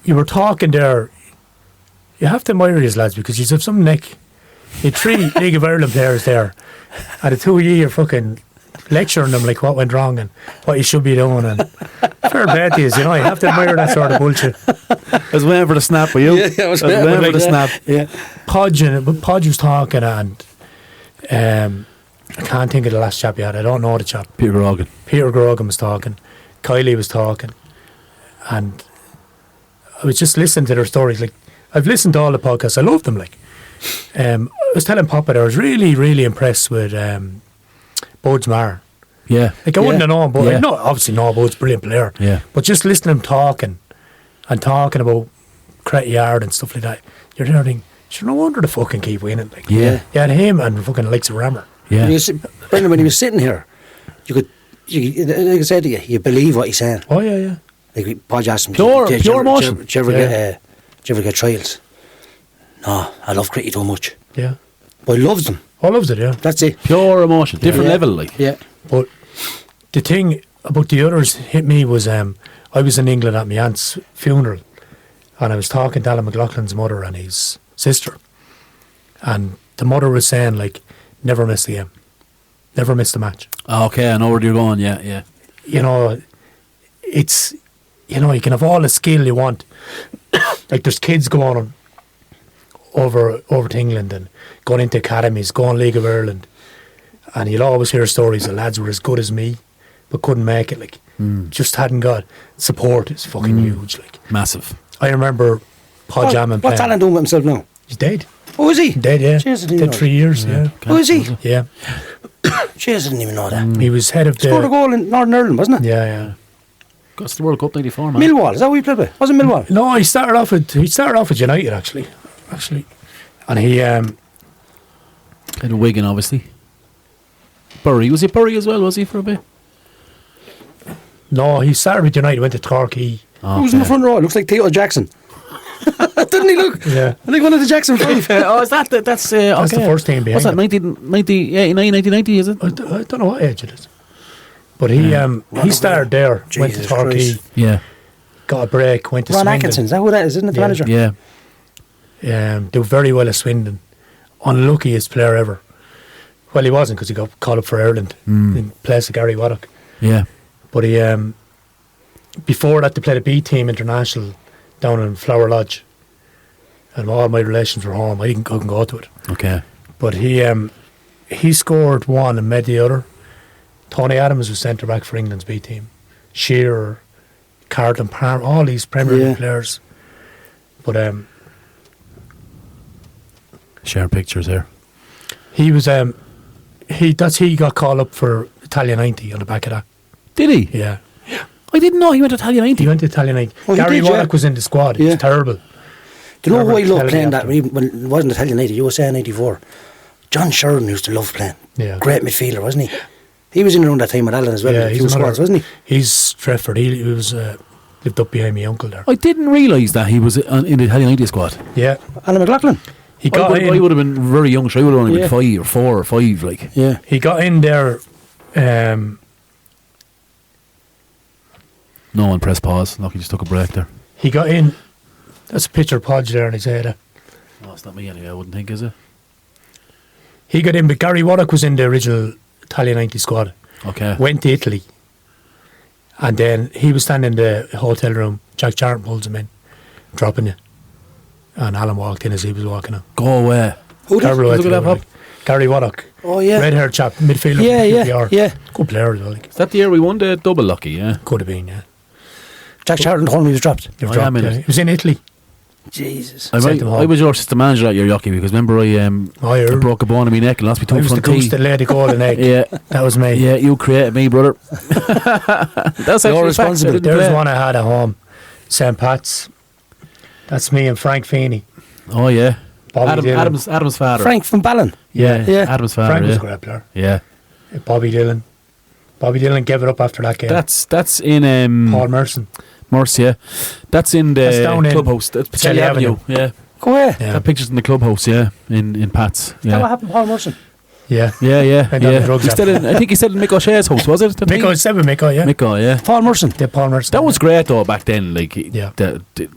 you were talking there, you have to admire these lads because you have some neck. You had 3 League of Ireland players there, and the 2 of you are fucking lecturing them like what went wrong and what you should be doing. And fair play to you, you know, you have to admire that sort of bullshit. I was waiting for the snap, were you? Yeah, I was waiting waiting for the for snap. Yeah. Podge was talking, and I can't think of the last chap yet. I don't know the chap. Peter Grogan. Peter Grogan was talking, Kylie was talking, and I was just listening to their stories. Like, I've listened to all the podcasts, I love them. Like, I was telling Papa there, I was really, really impressed with Budge Maher. Yeah. Like, I wouldn't have known, but Yeah. I know, obviously, know Bud's a brilliant player. Yeah. But just listening to him talking about Cretty Yard and stuff like that, you're there thinking, sure, no wonder they fucking keep winning. Like, Yeah. you had him and fucking likes of Rammer. Yeah. Brendan, when he was sitting here, like I said to you, you believe what he's saying. Oh, yeah, yeah. Like, Podge asked him, Pure "Did you emotion." Did you ever Yeah. get trials? No, I love Critty too much. Yeah. But I loves them. I loved it, yeah. That's it. Pure emotion. Different Yeah. level, like. Yeah. But the thing about the others hit me was I was in England at my aunt's funeral, and I was talking to Alan McLaughlin's mother and his sister, and the mother was saying, like, never miss the game, never miss the match. Okay, I know where you're going, yeah, yeah. You know, it's, you know, you can have all the skill you want. Like, there's kids going over to England and going into academies, going League of Ireland, and you'll always hear stories of lads were as good as me but couldn't make it. Like, just hadn't got support. Is fucking huge. Like, Massive. I remember Podge Ammon What's playing. Alan doing with himself now? He's dead. Oh, is he? Dead, yeah. Jeez, I didn't Dead know 3 years, yeah. Oh, is he? Yeah. Jeez, I didn't even know that. He was head of Scored a the... goal in Northern Ireland, wasn't it? Yeah, yeah. Got to the World Cup 94, man. Millwall, is that what he played with? Was it Millwall? No, he started off with United, actually. And he... Played in Wigan, obviously. Bury. Was he Bury as well, was he, for a bit? No, he started with United, went to Torquay. Who's in the front row? Looks like Theo Jackson. Didn't he look? Yeah. I think one of the Jackson 5. Oh, is that that's That's the first team behind What's that, him. 1990, is it? I don't know what age it is. But he started there, went to Jesus Torquay, Christ. Yeah. got a break, went to Ron Swindon. Atkinson, is that who that is? Isn't it the Yeah. manager? Yeah. Did very well at Swindon. Unluckiest player ever. Well, he wasn't because he got called up for Ireland in place of Gary Waddock. Yeah. But he, before that, they played a B team international down in Flower Lodge, and all my relations were home. I couldn't go to it. Okay. But he scored one and made the other. Tony Adams was centre back for England's B team. Shearer, Carlton Palmer, all these Premier League players. But Sharing pictures here. he was he got called up for Italia 90 on the back of that. Did he? Yeah. I didn't know he went to Italian 90. He went to Italian 90. Oh, he Gary did, yeah. Wallach was in the squad. It Yeah. was terrible. Do you know who I loved playing that? after. Even when it wasn't Italian 90, USA 94. John Sheridan used to love playing. Yeah. Great midfielder, wasn't he? He was in around that time with Alan as well. Yeah, a few squads, wasn't he? He's Stretford. He was lived up behind my uncle there. I didn't realise that he was in the Italian 90 squad. Yeah. Alan McLaughlin. He got I in. would have been very young, so I would have only Yeah. been 5 or 4 or 5, like. Yeah. He got in there. No one pressed pause. Lucky just took a break there. He got in. That's a picture of Podge there in his head. No, it's not me anyway, I wouldn't think, is it? He got in, but Gary Wallach was in the original Italian 90 squad. Okay. Went to Italy. And then he was standing in the hotel room. Jack Charlton pulls him in, dropping you. And Alan walked in as he was walking in. Go away. Who did? Gary, Look at that, Pop. Gary Wallach. Oh, yeah. Red haired chap, midfielder. Yeah, from yeah, QPR. yeah. Good player as well. Like. Is that the year we won the double lucky, yeah? Could have been, yeah. Jack Charlton told me he was dropped. You've I dropped, am in yeah. it. He was in Italy. Jesus. Sent him home. I was your assistant manager at your jockey because remember I heard. broke a bone in my neck and lost me I two was the front coach teeth. that laid the golden egg. Yeah. That was me. Yeah, you created me, brother. That's actually responsible. There's one I had at home. St. Pat's. That's me and Frank Feeney. Oh yeah. Bobby Dillon. Adam's father. Frank from Ballon. Yeah. Yeah. Adam's father. Frank was a yeah. great player. Yeah. Bobby Dillon. Bobby Dillon gave it up after that game. That's in Paul Merson. Morse, yeah. That's in the That's down in clubhouse. That's Pacelli Pacelli Avenue. Avenue. Yeah. Go away. Yeah. That picture's in the clubhouse, yeah. In Pat's. Is that what Yeah. happened to Paul Merson? Yeah. Yeah. Went on the drugs He's still in, I think he's still in Mick O'Shea's house, was it? Miko, seven Miko, yeah. Miko, yeah. Paul Merson. Yeah, Paul Merson. That was great though back then. Like, Yeah.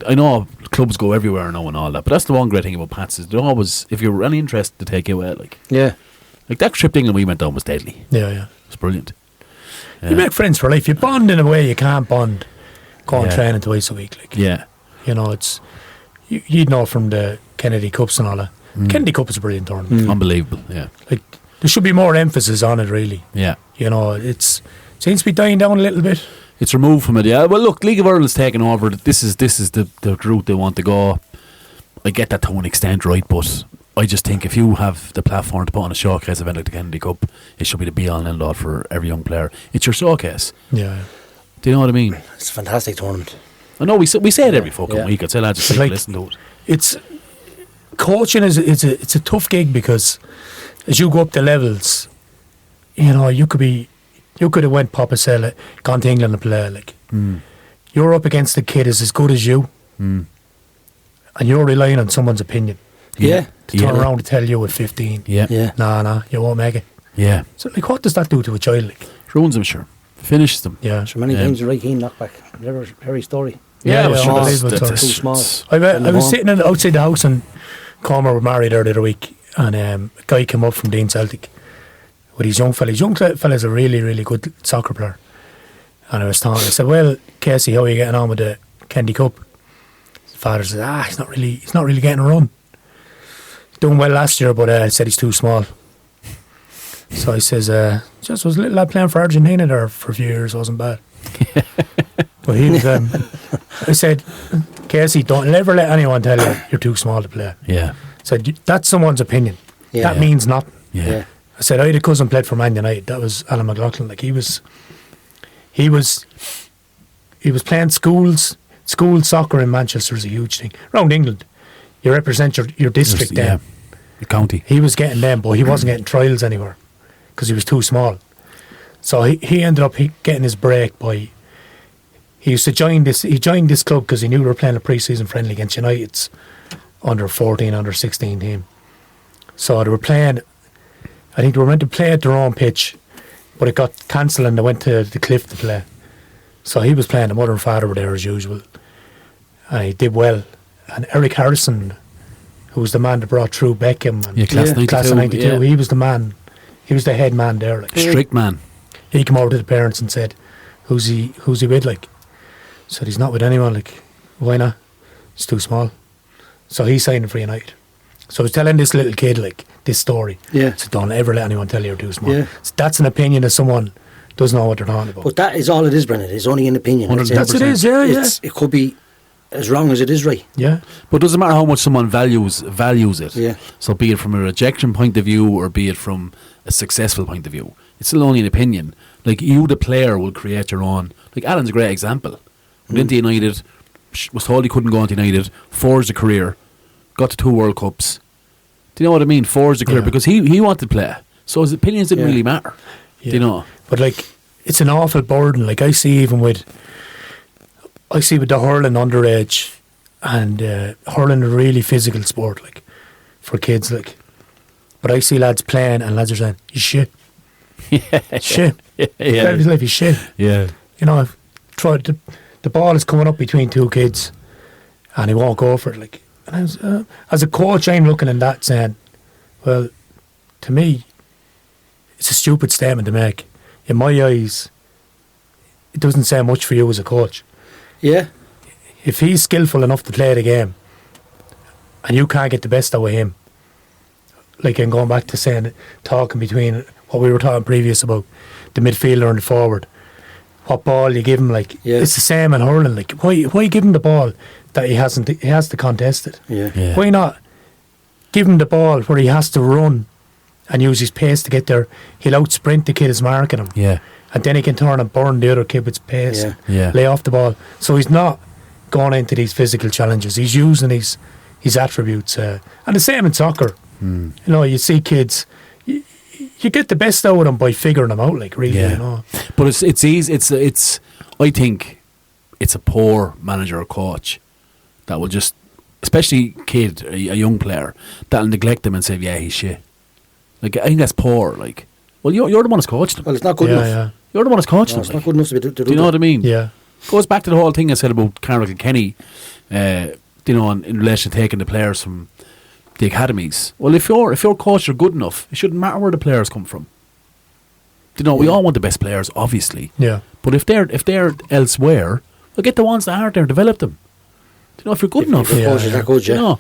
I know clubs go everywhere now and all that, but that's the one great thing about Pat's is they're always, if you're any interested, to take you out. Like that trip to England we went down was deadly. Yeah, yeah. It was brilliant. Yeah. You make friends for life. You bond in a way you can't bond going Yeah. training twice a week. Like, Yeah. you know, it's you'd know from the Kennedy Cups and all that. Kennedy Cup is a brilliant tournament. Unbelievable. Yeah. Like, there should be more emphasis on it, really. Yeah. You know, it seems to be dying down a little bit. It's removed from it, yeah. Well, look, League of Ireland's taken over. This is the route they want to go. I get that to an extent, right? But I just think if you have the platform to put on a showcase event like the Kennedy Cup, it should be the be-all and end-all for every young player. It's your showcase. Yeah. Do you know what I mean? It's a fantastic tournament. I know we say it every fucking Yeah. week. I'd say lads just But like- listen to it. It's coaching is it's a tough gig because as you go up the levels, you know, you could have went Popacella, gone to England and play. Like you're up against a kid is as good as you, and you're relying on someone's opinion Yeah. to turn around and tell you at 15, Yeah. Yeah. nah, you won't make it. Yeah. So like, what does that do to a child? Like, Ruins them, sure. Finishes them. yeah, So many Yeah. times the right keen knockback. Very story. Yeah, but yeah, sure, unbelievable that's- story. Too small. I was sitting outside the house and Cormac were married there the other week, and a guy came up from Dean Celtic with his young fella. His young fella's a really, really good soccer player. And I was talking, I said, well, Casey, how are you getting on with the Kennedy Cup? His father said, he's not really getting a run. Doing well last year, but I said he's too small. So I says, just was a little lad playing for Argentina there for a few years, wasn't bad. But he was, I said, Casey, don't ever let anyone tell you you're too small to play. Yeah. I said, that's someone's opinion. Yeah. That means nothing. Yeah. Yeah. I said, I had a cousin played for Man United. That was Alan McLaughlin. Like, he was playing school soccer in Manchester is a huge thing. Around England, you represent your district Yeah. then. The county. He was getting them, but he wasn't getting trials anywhere because he was too small. So he ended up getting his break by. He used to join this. He joined this club because he knew we were playing a pre-season friendly against United's under 14, under 16 team. So they were playing. I think they were meant to play at their own pitch, but it got cancelled and they went to the Cliff to play. So he was playing. The mother and father were there as usual, and he did well. And Eric Harrison, who was the man that brought through Beckham and Yeah, class 92. class of 92, Yeah. he was the man. He was the head man there. Like. Strict man. He came over to the parents and said, "Who's he with?" Like, said he's not with anyone. Like, why not? He's too small. So he signed for United. So I was telling this little kid like this story. Yeah. So don't ever let anyone tell you you're too small. Yeah. So that's an opinion of someone doesn't know what they're talking about. But that is all it is, Brendan. It's only an opinion. 100%. That's it is, yeah, yeah. It could be as wrong as it is right. Yeah. But it doesn't matter how much someone values it. Yeah. So be it from a rejection point of view or be it from a successful point of view, it's still only an opinion. Like you, the player, will create your own. Like Alan's a great example. Went into United, was told he couldn't go into United, forged a career, got to 2 World Cups. Do you know what I mean? Forged a career because he wanted to play. So his opinions didn't really matter. Yeah. Do you know? But like, it's an awful burden. Like I see with the hurling underage, and hurling a really physical sport, like for kids, like. But I see lads playing and lads are saying, "He's shit, shit, his life, he's shit." Yeah. You know, I've tried the ball is coming up between 2 kids, and he won't go for it. Like, and I was, as a coach, I'm looking at that saying, well, to me, it's a stupid statement to make. In my eyes, it doesn't say much for you as a coach. Yeah. If he's skillful enough to play the game, and you can't get the best out of him, like, and going back to saying, talking between what we were talking previous about the midfielder and the forward, what ball you give him, like, it's the same in hurling. Like, why give him the ball that he has to contest it? Yeah. Why not give him the ball where he has to run and use his pace to get there? He'll out sprint the kid is marking him. Yeah. And then he can turn and burn the other kid with pace. Yeah. Lay off the ball. So he's not going into these physical challenges. He's using his attributes. And the same in soccer. You know, you see kids, you get the best out of them by figuring them out, like, really, you know. But it's easy. It's I think it's a poor manager or coach that will just, especially a young player, that'll neglect them and say, yeah, he's shit. Like, I think that's poor. Like, well, you're the one who's coaching them. Well, it's not good enough. Yeah. You're the one who's coaching them. It's not good enough to do you know what I mean? Yeah. Goes back to the whole thing I said about Carol Kenny, you know, in relation to taking the players from the academies. Well, if your coach are good enough, it shouldn't matter where the players come from. You know, we all want the best players, obviously. Yeah. But if they're elsewhere, well, get the ones that aren't there, develop them. You know, if you're good enough, if your coach is that good, you know.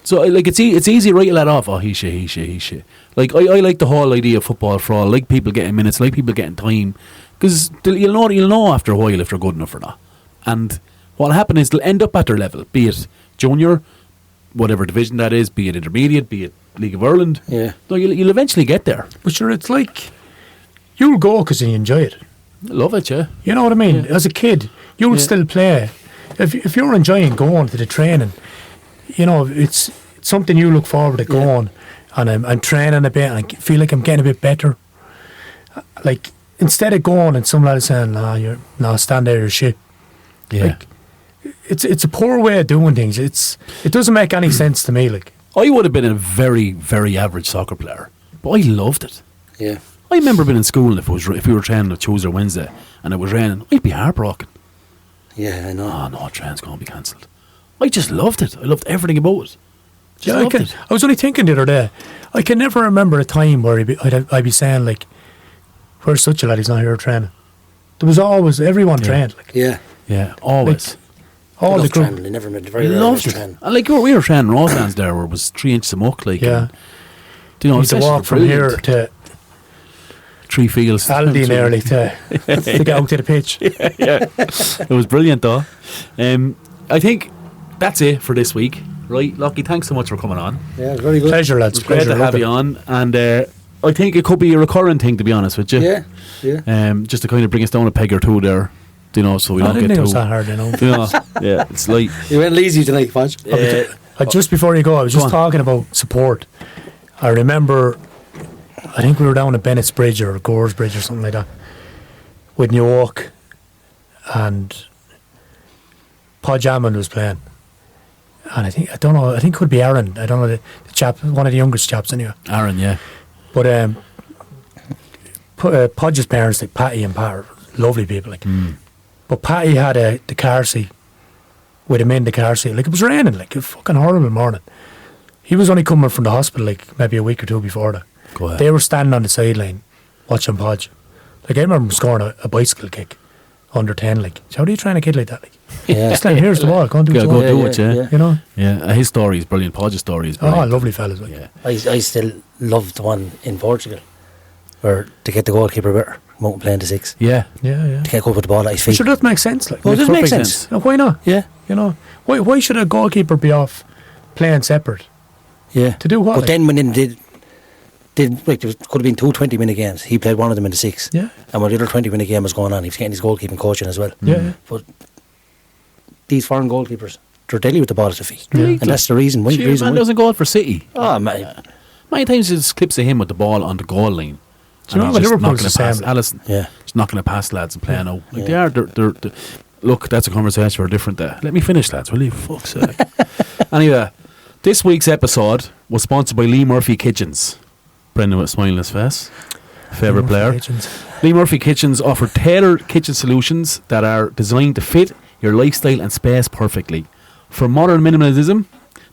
So, like, it's easy to write a lad off. Oh, he's shit. Like, I like the whole idea of football for all. I like people getting minutes, I like people getting time, because you'll know after a while if they're good enough or not. And what'll happen is they'll end up at their level, be it junior, whatever division that is, be it intermediate, be it League of Ireland. Yeah. No, you'll eventually get there. But sure, it's like, you'll go because you enjoy it. I love it, yeah. You know what I mean? Yeah. As a kid, you'll still play. If you're enjoying going to the training, you know, it's something you look forward to going, and I'm training a bit, and I feel like I'm getting a bit better. Like, instead of going and some lad saying, stand there, you're shit. Yeah. Like, it's a poor way of doing things. It doesn't make any sense to me. Like, I would have been a very, very average soccer player, but I loved it. Yeah. I remember being in school, if we were training on Tuesday or Wednesday and it was raining, I'd be heartbroken. Yeah, I know. Oh no, train's going to be cancelled. I just loved it. I loved everything about it. I was only thinking the other day, I can never remember a time where I'd be saying, like, where's such a lad, he's not here training. There was always, everyone trained. Like, yeah, always. Like, all the training, they never made very loved it. Training. And like, we were training Roselands there where it was 3 inches of muck, like, yeah. You know, you had to walk from here to 3 fields. Aldi nearly to get out to the pitch. Yeah. It was brilliant though. I think that's it for this week. Right, Lockie, thanks so much for coming on. Yeah, very good. Pleasure, lads. It's great to have you on. And I think it could be a recurring thing, to be honest with you. Yeah. Just to kind of bring us down a peg or two there, you know, so we don't get too... it was that hard, you know. You know, yeah, it's like... You went lazy tonight, Podge. Just before you go, I was just talking about support. I remember, I think we were down at Bennett's Bridge or Gore's Bridge or something like that with New York, and Podge Hammond was playing. And I think it could be Aaron. I don't know, the chap, one of the youngest chaps anyway. Aaron, yeah. But Podge's parents, like Patty and Pat, are lovely people. Like, but Patty had the car seat with him in the car seat. Like, it was raining, like a fucking horrible morning. He was only coming from the hospital like maybe a week or two before that. Go ahead. They were standing on the sideline watching Podge. Like, I remember him scoring a bicycle kick under 10. Like, so how do you train a kid like that? Like, just like, here's the ball, go and do it. Yeah. You know? Yeah, his story is brilliant. Podge's story is brilliant. Oh, lovely fellas. Like. Yeah. I still love the one in Portugal where to get the goalkeeper better, won't play in the 6. Yeah. Yeah. To get up with the ball at his feet. Sure, that makes sense. Like, well, it does make sense. No, why not? Yeah. You know, why should a goalkeeper be off playing separate? Yeah. To do what? But like? then when they did, there could have been 2 20-minute games. He played one of them in the 6. Yeah. And when the other 20-minute game was going on, he was getting his goalkeeping coaching as well. Yeah. But these foreign goalkeepers, they're deadly with the ball at their feet. Yeah. And that's the reason. Man doesn't go out for City. Oh, man. Many times there's clips of him with the ball on the goal line. Do you remember Liverpool's the same? Allison, Yeah. just knocking it past lads and playing out. Like they're look, that's a conversation for a different day. Let me finish, lads, will you? Fuck's sake. Anyway, this week's episode was sponsored by Lee Murphy Kitchens. Brendan with a smile on his face. Favourite player. Kitchens. Lee Murphy Kitchens offer tailored kitchen solutions that are designed to fit your lifestyle and space perfectly. For modern minimalism,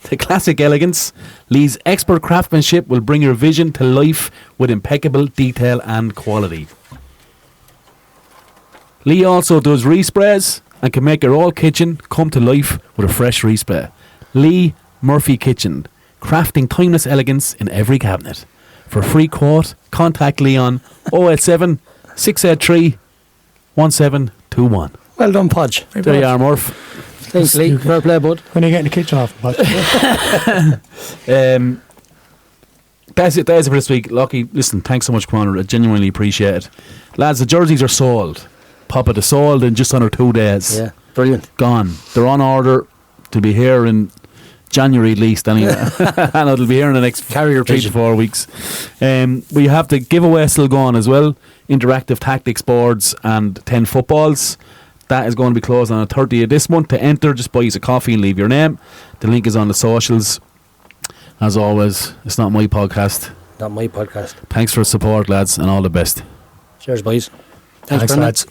the classic elegance, Lee's expert craftsmanship will bring your vision to life with impeccable detail and quality. Lee also does resprays and can make your whole kitchen come to life with a fresh respray. Lee Murphy Kitchen, crafting timeless elegance in every cabinet. For a free quote, contact Lee on 087 683 1721. Well done, Podge. There you are, Murph. Thanks, Lee. Fair play, bud. When are you getting the kitchen off? That's it for this week. Lockie, listen, thanks so much for coming on. I genuinely appreciate it. Lads, the jerseys are sold. Papa, they're sold in just under 2 days. Yeah, brilliant. Gone. They're on order to be here in January at least, anyway. And it'll be here in the next Carrier 3 to 4 weeks. We have the giveaway still going as well. Interactive tactics boards and 10 footballs. That is going to be closed on the 30th of this month. To enter, just buy us a coffee and leave your name. The link is on the socials. As always, it's not my podcast. Not my podcast. Thanks for the support, lads, and all the best. Cheers, boys. Thanks, Brendan. lads.